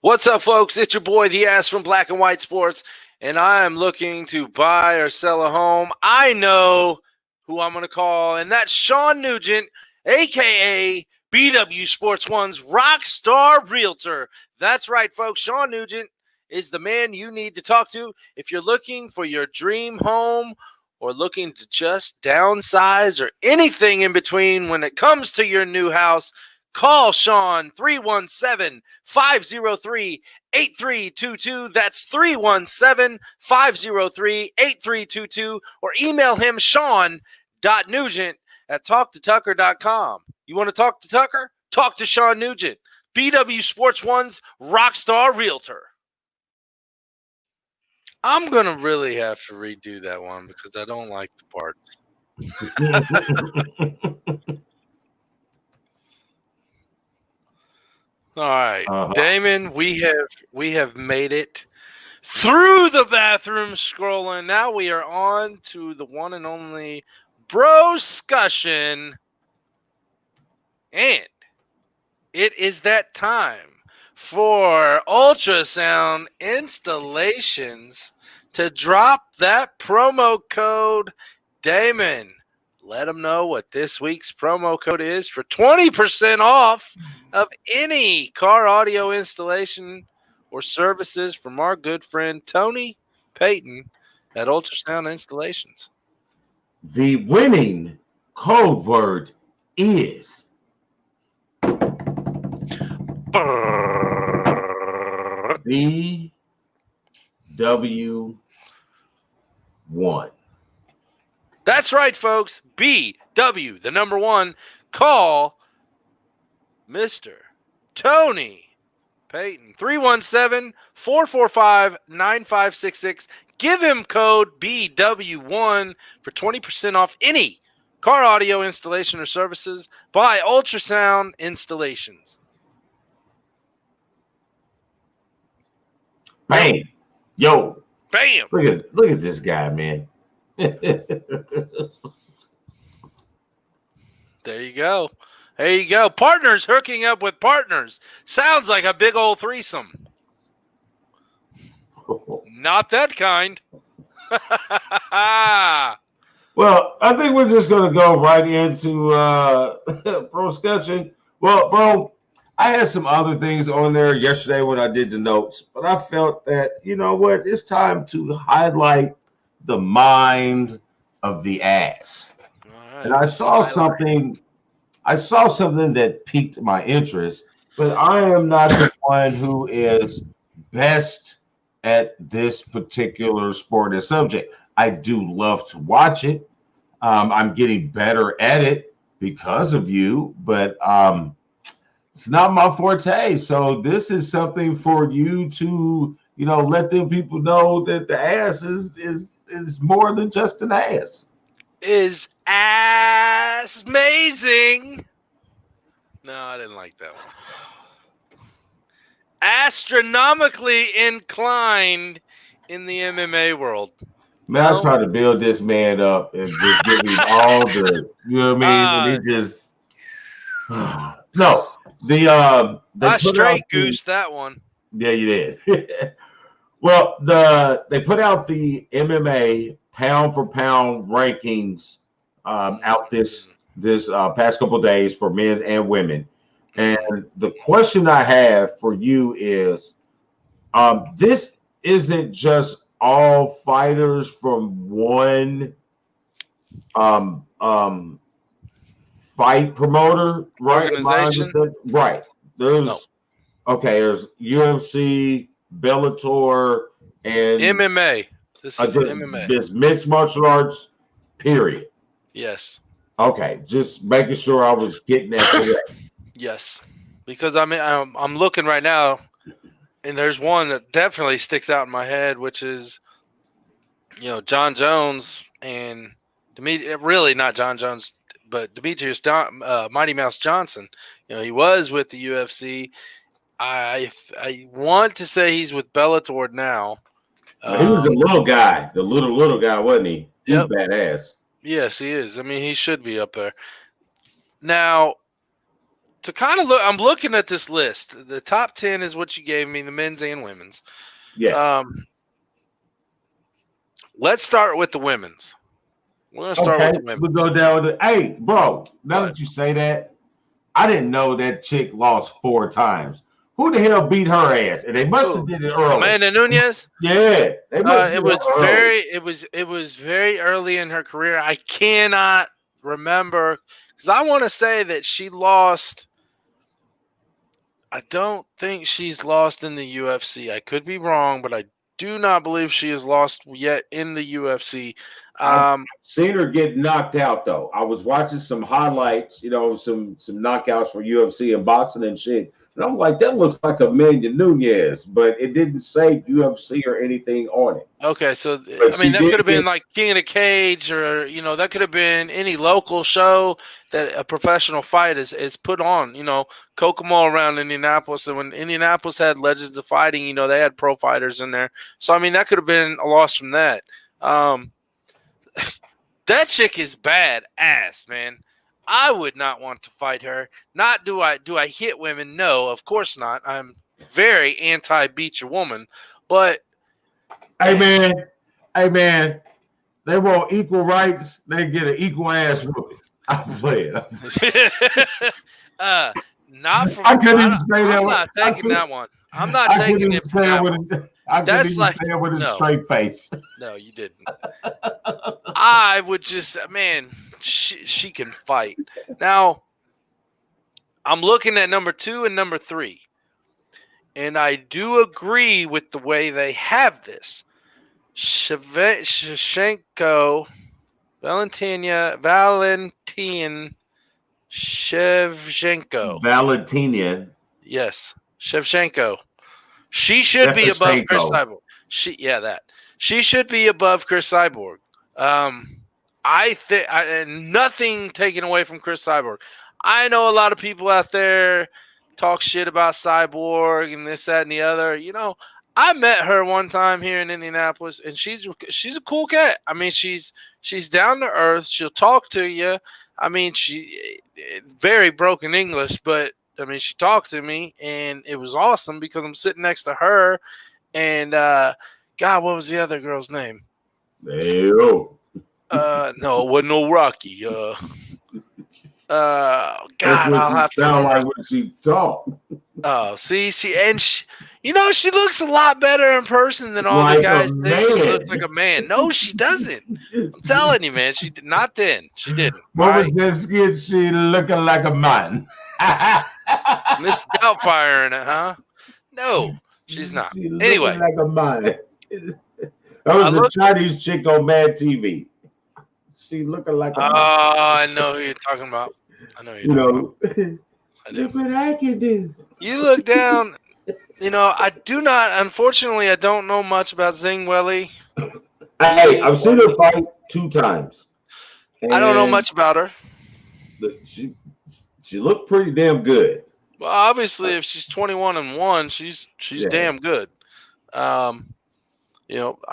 What's up, folks? It's your boy, the Ass from Black and White Sports, and I am looking to buy or sell a home. I know who I'm going to call, and that's Shawn Nugent, a.k.a. BWSPORTS1's Rockstar Realtor. That's right, folks. Shawn Nugent is the man you need to talk to if you're looking for your dream home or looking to just downsize or anything in between when it comes to your new house. Call Shawn, 317-503-8322. That's 317-503-8322. Or email him, shawn.nugent@talktotucker.com. You want to talk to Tucker? Talk to Shawn Nugent, BWSPORTS1's Rockstar Realtor. I'm going to really have to redo that one because I don't like the parts. All right, Damon, we have made it through the bathroom scrolling. Now we are on to the one and only Broscussion. And it is that time for UltraSound Installations to drop that promo code. Damon, let them know what this week's promo code is for 20% off of any car audio installation or services from our good friend Tony Peyton at UltraSound Installations. The winning code word is BW1. That's right, folks. BW, the number one. Call Mr. Tony Peyton, 317-445-9566. Give him code BW1 for 20% off any car audio installation or services by UltraSound Installations. Bam. Yo. Bam. Look at this guy, man. There you go. There you go. Partners hooking up with partners. Sounds like a big old threesome. Not that kind. Well, I think we're just going to go right into Broscussion. Well, bro, I had some other things on there yesterday when I did the notes, but I felt that, you know what, it's time to highlight the mind of the ass. All right, And I saw something that piqued my interest, but I am not the one who is best at this particular sport and subject. I do love to watch it. I'm getting better at it because of you, but it's not my forte. So this is something for you to, let them people know that the ass is more than just an ass. Is ass amazing? No, I didn't like that one. Astronomically inclined in the MMA world. Man, I try to build this man up and just give him all the, you know what I mean? And he just no. I straight goosed that one. Yeah, you did. Well, they put out the MMA pound for pound rankings out this past couple of days for men and women. And the question I have for you is, this isn't just all fighters from one fight promoter, right? Organization, right? There's UFC, Bellator, and MMA. This is MMA. This mixed martial arts. Period. Yes. Okay, just making sure I was getting that correct. Yes, because I'm looking right now, and there's one that definitely sticks out in my head, which is, John Jones and really not John Jones, but Demetrius Mighty Mouse Johnson. He was with the UFC. I want to say he's with Bellator now. He was the little guy, the little guy, wasn't he? He's badass. Yes, he is. I mean, he should be up there. Now, to kind of look, I'm looking at this list. The top 10 is what you gave me, the men's and women's. Yeah. Let's start with the women's. We're going to start with the women's. We'll go down with hey, bro, now that you say that, I didn't know that chick lost 4 times. Who the hell beat her ass? And they must have did it early. Amanda Nunes? Yeah. It was very early in her career. I cannot remember because I want to say that she lost. I don't think she's lost in the UFC. I could be wrong, but I do not believe she has lost yet in the UFC. I've seen her get knocked out though. I was watching some highlights, some knockouts for UFC and boxing and shit. And I'm like, that looks like Amanda Nunes, but it didn't say UFC or anything on it. Okay, so that could have been like King of the Cage, or that could have been any local show that a professional fight is put on. Kokomo around Indianapolis, and when Indianapolis had Legends of Fighting, they had pro fighters in there. So that could have been a loss from that. That chick is badass, man. I would not want to fight her. Not do I hit women? No, of course not. I'm very anti beat your woman. But hey man, they want equal rights. They get an equal ass whooping. I'm playing. Not from. I couldn't even say that. I'm not taking that one. I'm not taking it from that one. That's like with a straight face. No, you didn't. I would just, man, she can fight. Now, I'm looking at number 2 and number 3, and I do agree with the way they have this. Shevchenko, Valentina Shevchenko. Yes, Shevchenko. She should be above Chris Cyborg. She should be above Chris Cyborg. I think nothing taken away from Chris Cyborg. I know a lot of people out there talk shit about Cyborg and this, that, and the other. I met her one time here in Indianapolis, and she's a cool cat. I mean, she's down to earth. She'll talk to you. I mean, she very broken English, but she talked to me, and it was awesome because I'm sitting next to her. And God, what was the other girl's name? No, it wasn't no Rocky. God, That's I'll what have she sound to. like when she talk. Oh, see, she looks a lot better in person than all the Like a guys think she man. looks like a man. No, she doesn't. I'm telling you, man. She did not then. She didn't. What Right? was this kid? She looking like a man. Miss Doubtfire in it, huh? No, she's not. She looking Anyway, like a man. That was a Chinese chick on Mad TV. She looking like a man. I know who you're talking about. I know who you're talking about. Look what I can do. You look down. I do not. Unfortunately, I don't know much about Zing Welly. Hey, I've seen her fight 2 times. I don't know much about her. She looked pretty damn good. Well, obviously, if she's 21-1, she's damn good. I'm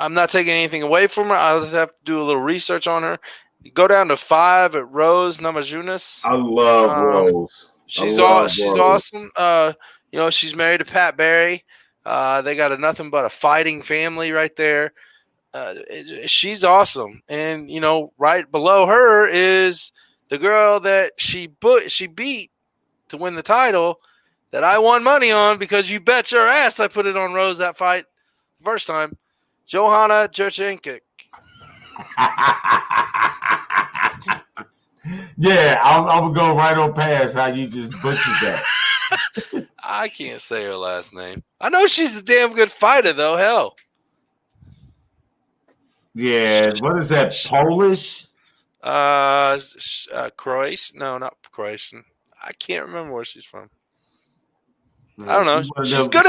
not taking anything away from her. I'll just have to do a little research on her. Go down to 5 at Rose Namajunas. I love Rose. She's awesome. She's married to Pat Barry. They got nothing but a fighting family right there. She's awesome. And, right below her is the girl that she beat to win the title that I won money on because you bet your ass I put it on Rose that fight first time. Johanna Jurchenko. Yeah, I'm gonna go right on past how you just butchered that. I can't say her last name. I know she's a damn good fighter, though. Hell. Yeah, what is that? Polish? Croatian? No, not Croatian. I can't remember where she's from. I don't know. She's good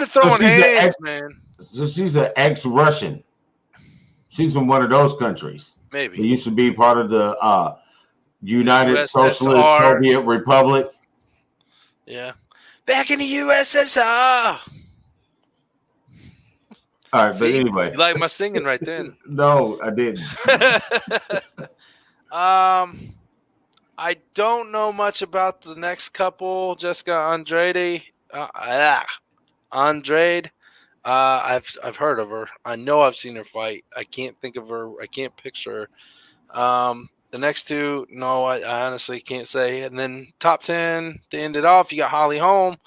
at throwing hands, man. So she's an ex-Russian. She's from one of those countries. Maybe. It used to be part of the United USSR. Socialist Soviet Republic. Yeah. Back in the USSR. All right, but anyway. You like my singing right then. No, I didn't. I don't know much about the next couple, Jessica Andrade. Andrade. I've heard of her. I know I've seen her fight. I can't think of her. I can't picture her. The next two, no, I honestly can't say. And then top 10 to end it off, you got Holly Holm,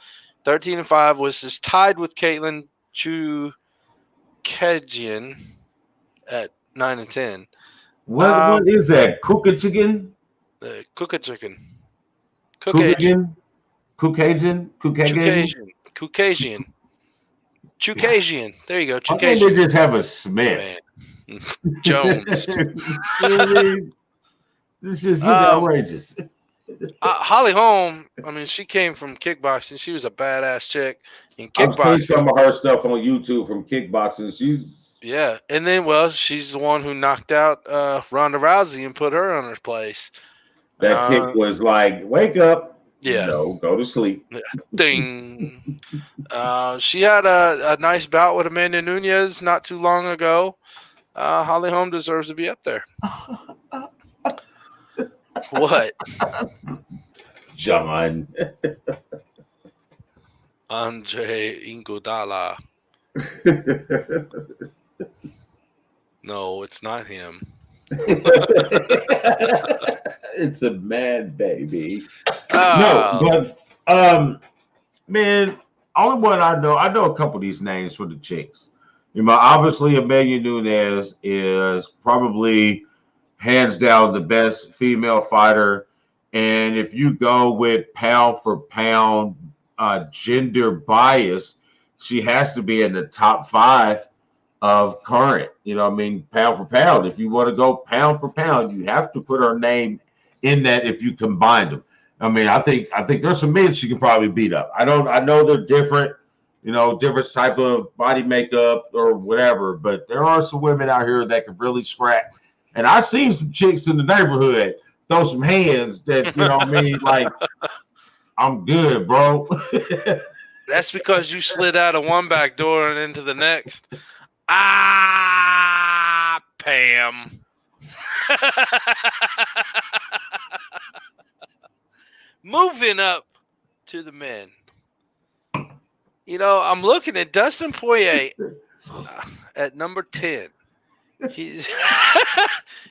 13-5, was just tied with Caitlin Chukagian at 9-10. What is that? Caucasian? The Caucasian. Caucasian? There you go. Why can't they just have a Smith? Jones. This is outrageous. Holly Holm, I mean, she came from kickboxing. She was a badass chick in kickboxing. I've seen some of her stuff on YouTube from kickboxing. And then, she's the one who knocked out Ronda Rousey and put her on her place. That kick was like, wake up. Yeah. No, go to sleep. Ding. She had a nice bout with Amanda Nunes not too long ago. Holly Holm deserves to be up there. What? John. Andre Iguodala. No, it's not him. It's a man, baby. No, but man, only one I know a couple of these names for the chicks. Obviously, Amelia Nunes is probably hands down the best female fighter. And if you go with pound for pound gender bias, she has to be in the top 5 of current. Pound for pound. If you want to go pound for pound, you have to put her name in that if you combine them. I think there's some men she can probably beat up. I know they're different, different type of body makeup or whatever, but there are some women out here that can really scrap. And I seen some chicks in the neighborhood throw some hands that, like, I'm good, bro. That's because you slid out of one back door and into the next. Pam. Moving up to the men. I'm looking at Dustin Poirier at number 10.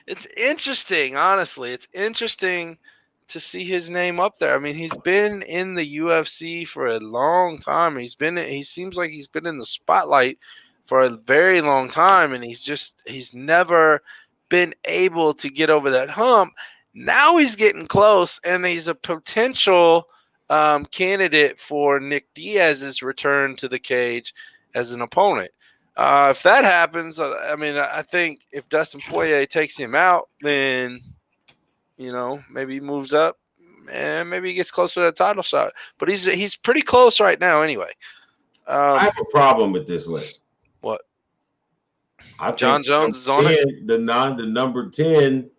It's interesting, honestly. It's interesting to see his name up there. I mean, he's been in the UFC for a long time. He seems like he's been in the spotlight for a very long time, and he's never been able to get over that hump. Now he's getting close, and he's a potential candidate for Nick Diaz's return to the cage as an opponent. If that happens, I mean, I think if Dustin Poirier takes him out, then maybe he moves up and maybe he gets closer to a title shot. But he's pretty close right now anyway. I have a problem with this list. What? John Jones is on it? The number 10,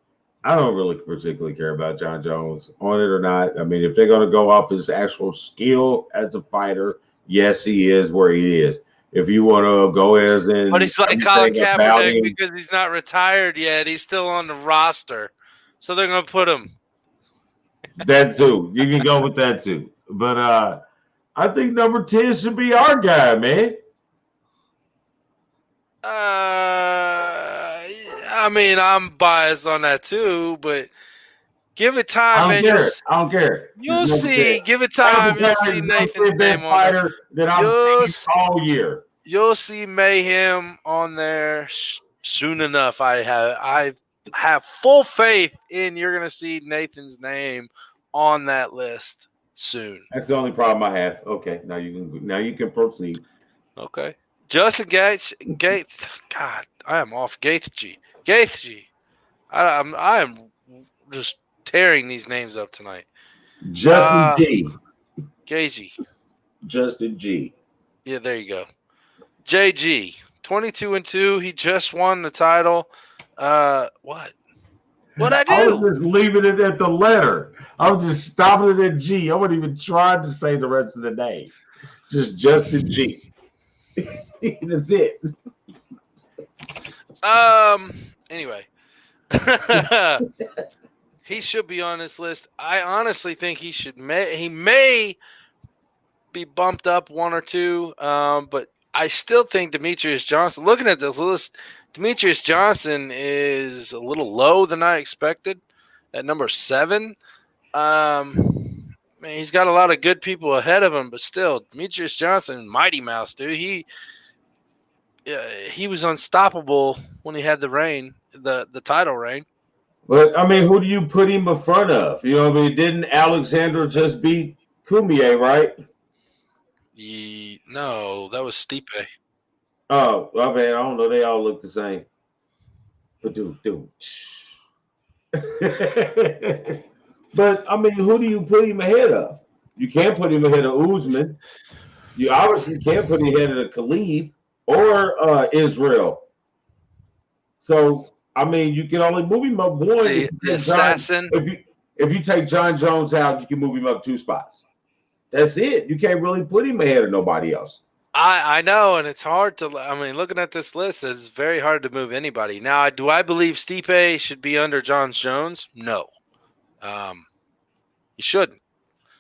I don't really particularly care about John Jones on it or not. I mean, if they're going to go off his actual skill as a fighter, yes, he is where he is. If you want to go as in... But he's like Colin Kaepernick because he's not retired yet. He's still on the roster. So they're going to put him. That too. You can go with that too. But I think number 10 should be our guy, man. I mean, I'm biased on that too, but give it time. I don't care. You'll see. Give it time. You'll see Nathan's name on there. That I'm seeing all year. You'll see Mayhem on there soon enough. I have full faith in you're going to see Nathan's name on that list soon. That's the only problem I have. Okay, now you can proceed. Okay, Justin Gates. God, I am off. Gaethje. I am just tearing these names up tonight. Justin G. Gaethje. Justin G. Yeah, there you go. JG. 22-2. He just won the title. What? What'd I do? I was just leaving it at the letter. I was just stopping it at G. I wasn't even trying to say the rest of the name. Just Justin G. That's it. Anyway. He should be on this list. I honestly think he may be bumped up one or two, but I still think Demetrius Johnson, looking at this list, Demetrius Johnson is a little low than I expected at number 7. Man, he's got a lot of good people ahead of him, but still, Demetrius Johnson, Mighty Mouse, dude. He was unstoppable when he had the reign, the title reign. But I mean, who do you put him in front of? You know, I mean, didn't Alexander just beat Cormier, right? No, that was Stipe. Oh, I mean, I don't know. They all look the same. But I mean, who do you put him ahead of? You can't put him ahead of Usman. You obviously can't put him ahead of Khalid or Israel. So I mean, you can only move him up one. The assassin. If you take John Jones out, you can move him up 2 spots. That's it. You can't really put him ahead of nobody else. I know, and it's hard to. I mean, looking at this list, it's very hard to move anybody. Now, do I believe Stipe should be under John Jones? No, he shouldn't.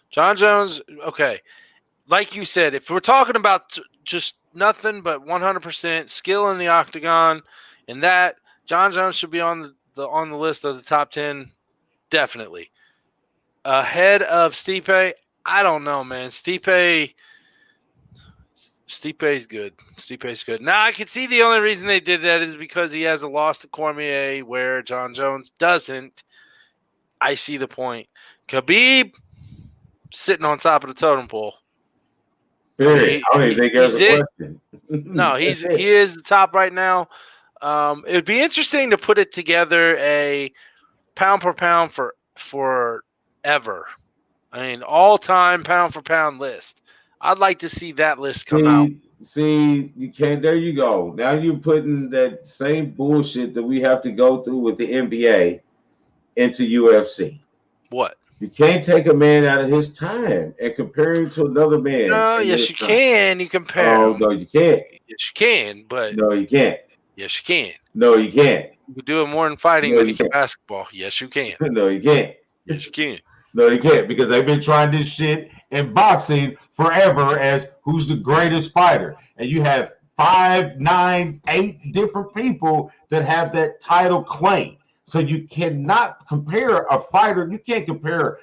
John Jones, okay, like you said, if we're talking about just nothing but 100% skill in the octagon, and that John Jones should be on the list of the top 10, definitely. Ahead of Stipe, I don't know, man. Stipe's good. Stipe's good. Now, I can see the only reason they did that is because he has a loss to Cormier where John Jones doesn't. I see the point. Khabib sitting on top of the totem pole. I don't even think there's a question. No, he is the top right now. It would be interesting to put it together a pound per pound for forever. I mean, all-time pound-for-pound list. I'd like to see that list come out. See, you can't. There you go. Now you're putting that same bullshit that we have to go through with the NBA into UFC. What? You can't take a man out of his time and compare him to another man. No, yes, you can. You compare him. No, you can't. Yes, you can, but... No, you can't. Yes, you can. No, you can't. You can do it more in fighting than you can basketball. Yes, you can. No, you can't. Yes, you can. No, you can't, because they've been trying this shit in boxing forever as who's the greatest fighter. And you have 5, 9, 8 different people that have that title claim. So you cannot compare a fighter. You can't compare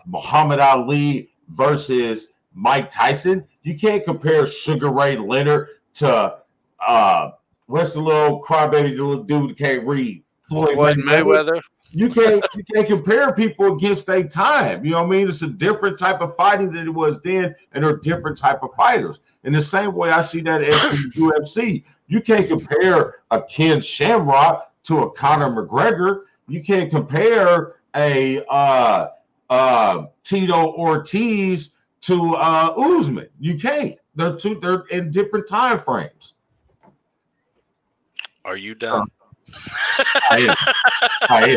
Muhammad Ali versus Mike Tyson. You can't compare Sugar Ray Leonard to what's the little crybaby dude who can't read? Floyd Mayweather. You can't compare people against their time. You know what I mean? It's a different type of fighting than it was then, and they're different type of fighters. In the same way I see that in the UFC. You can't compare a Ken Shamrock to a Conor McGregor. You can't compare a Tito Ortiz to Usman. You can't. They're in different time frames. Are you done? I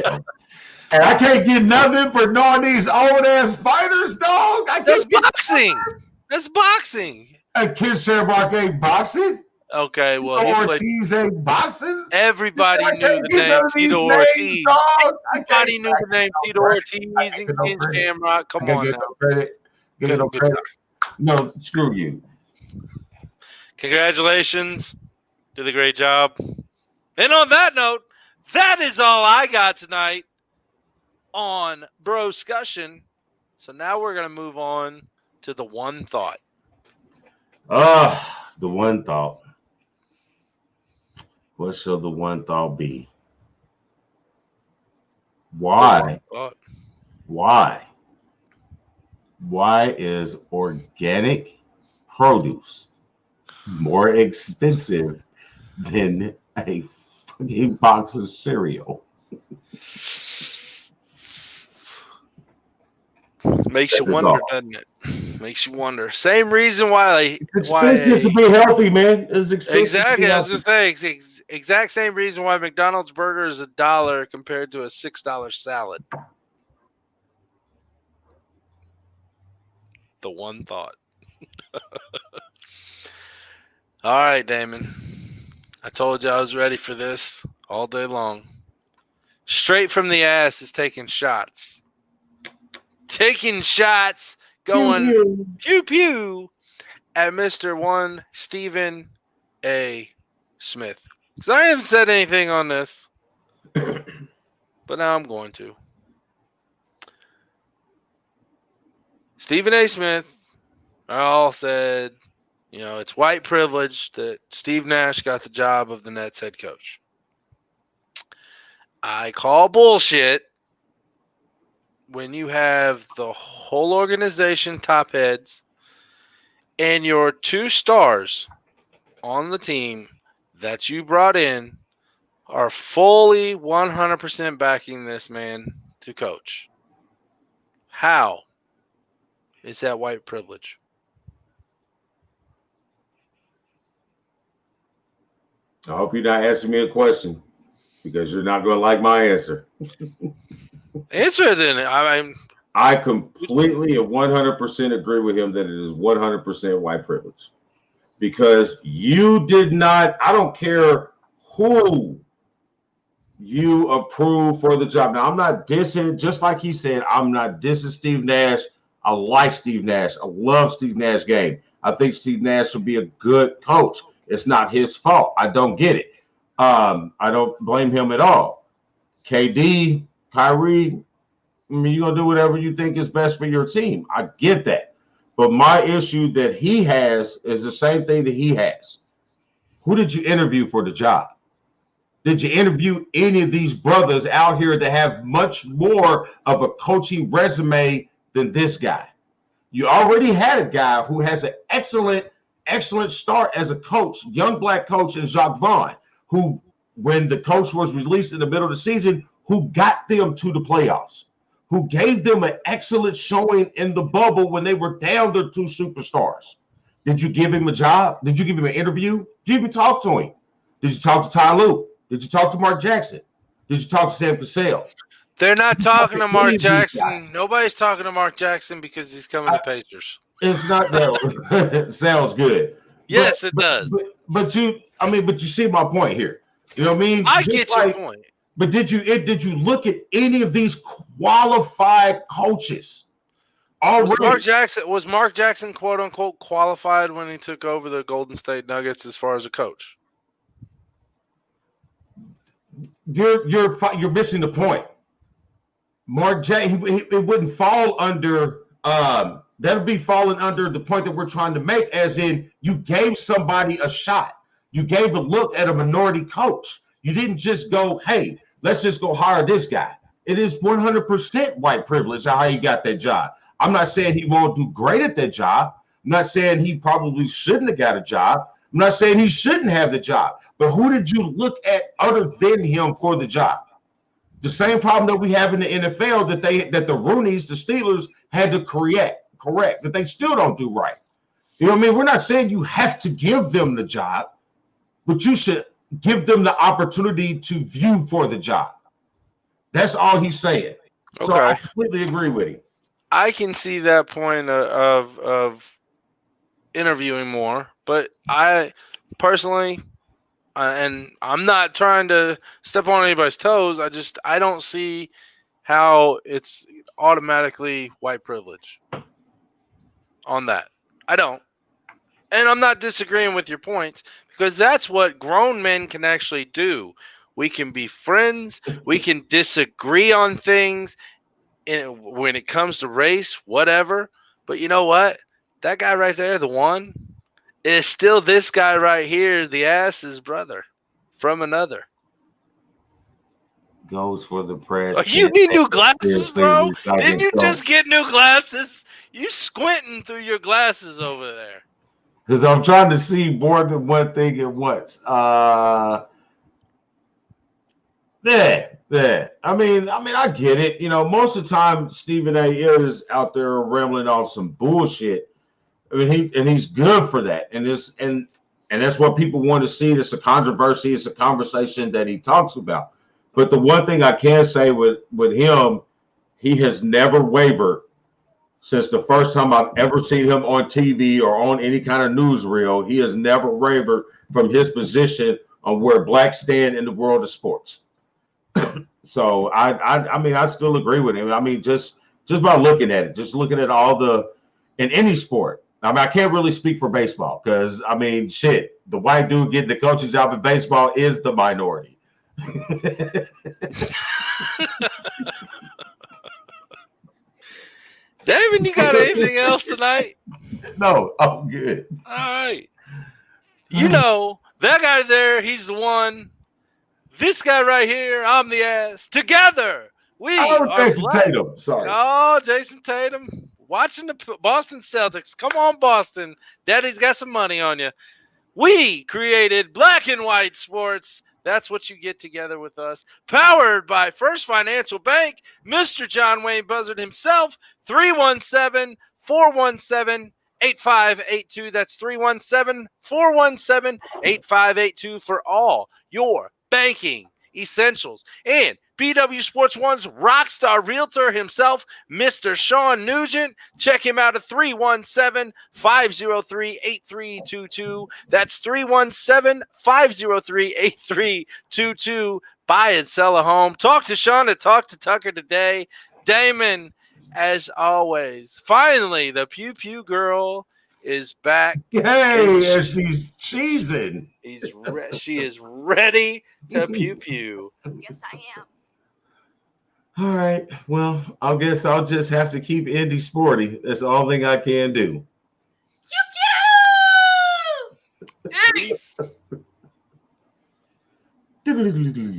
am. And I can't get nothing for knowing these old ass fighters, dog. That's boxing. That's boxing. A Ken Shamrock ain't boxing. Okay, well, Ortiz ain't boxing. Everybody knew the name Tito Ortiz. Everybody knew the name Tito Ortiz and Ken Shamrock. Come on now. Give it no credit. No, screw you. Congratulations. Did a great job. And on that note, that is all I got tonight on Broscussion. So now we're going to move on to the one thought. The one thought. What shall the one thought be? Why? Why is organic produce more expensive than a fucking box of cereal? Makes you wonder, doesn't it? Makes you wonder. Same reason why it's expensive to be healthy, man. It's expensive. Exactly. I was gonna say exact same reason why McDonald's burger is $1 compared to a $6 salad. The one thought. All right, Damon. I told you I was ready for this all day long. Straight from the ass is taking shots. Taking shots, going pew pew at Mr. One Stephen A. Smith. Because I haven't said anything on this, but now I'm going to. Stephen A. Smith all said, you know, it's white privilege that Steve Nash got the job of the Nets head coach. I call bullshit when you have the whole organization top heads and your 2 stars on the team that you brought in are fully 100% backing this man to coach. How is that white privilege? I hope you're not asking me a question because you're not going to like my answer. Answer it then. I completely and 100% agree with him that it is 100% white privilege because you did not. I don't care who you approve for the job. Now, I'm not dissing, just like he said, I'm not dissing Steve Nash. I like Steve Nash. I love Steve Nash's game. I think Steve Nash should be a good coach. It's not his fault. I don't get it. I don't blame him at all. KD, Kyrie, I mean, you're going to do whatever you think is best for your team. I get that. But my issue that he has is the same thing that he has. Who did you interview for the job? Did you interview any of these brothers out here that have much more of a coaching resume than this guy? You already had a guy who has an excellent start as a coach, young black coach in Jacques Vaughn, who, when the coach was released in the middle of the season, who got them to the playoffs, who gave them an excellent showing in the bubble when they were down their 2 superstars. Did you give him a job? Did you give him an interview? Did you even talk to him? Did you talk to Ty Lue? Did you talk to Mark Jackson? Did you talk to Sam Cassell? They're not talking to Mark Jackson. Nobody's talking to Mark Jackson because he's coming to Pacers. It's not that. Sounds good. Yes, it does. But you see my point here. You know what I mean? I get your point. But did you look at any of these qualified coaches? Was Mark Jackson quote unquote qualified when he took over the Golden State Nuggets as far as a coach? you're missing the point. Mark J, it wouldn't fall under that'll be falling under the point that we're trying to make, as in you gave somebody a shot. You gave a look at a minority coach. You didn't just go, hey, let's just go hire this guy. It is 100% white privilege how he got that job. I'm not saying he won't do great at that job. I'm not saying he probably shouldn't have got a job. I'm not saying he shouldn't have the job. But who did you look at other than him for the job? The same problem that we have in the NFL that the Rooneys, the Steelers, had to correct, that they still don't do right. You know what I mean? We're not saying you have to give them the job, but you should give them the opportunity to view for the job. That's all he's saying. Okay. So I completely agree with him. I can see that point of interviewing more, but I personally, and I'm not trying to step on anybody's toes. I don't see how it's automatically white privilege on that. I don't. And I'm not disagreeing with your points, because that's what grown men can actually do. We can be friends. We can disagree on things when it comes to race, whatever. But you know what? That guy right there, the one, is still this guy right here, the ass's brother from another. Goes for the press. Oh, you need new glasses, bro? Didn't you just get new glasses? You squinting through your glasses over there. Because I'm trying to see more than one thing at once. Yeah. I mean, I get it. You know, most of the time Stephen A. is out there rambling off some bullshit. I mean, he's good for that, and that's what people want to see. It's a controversy. It's a conversation that he talks about. But the one thing I can say with him, he has never wavered since the first time I've ever seen him on TV or on any kind of newsreel. He has never wavered from his position on where blacks stand in the world of sports. So I mean, I still agree with him. I mean, just by looking at it, just looking at in any sport. I mean, I can't really speak for baseball because, I mean, shit, the white dude getting the coaching job in baseball is the minority. David, you got anything else tonight? No, I'm good. All right. You know, that guy there, he's the one. This guy right here, I'm the ass. Together, we are Jason Tatum. Sorry. Oh, Jason Tatum. Watching the Boston Celtics. Come on, Boston. Daddy's got some money on you. We created Black and White Sports. That's what you get together with us. Powered by First Financial Bank, Mr. John Wayne Buzzard himself, 317-417-8582. That's 317-417-8582 for all your banking essentials. And BWSPORTS1's Rockstar Realtor himself, Mr. Shawn Nugent. Check him out at 317-503-8322. That's 317-503-8322. Buy and sell a home. Talk to Shawn and talk to Tucker today. Damon, as always, finally, the Pew Pew girl is back. Hey, and she's cheesing. She is ready to pew pew. Yes, I am. All right. Well, I guess I'll just have to keep Indy sporty. That's the only thing I can do. Pew pew! Peace.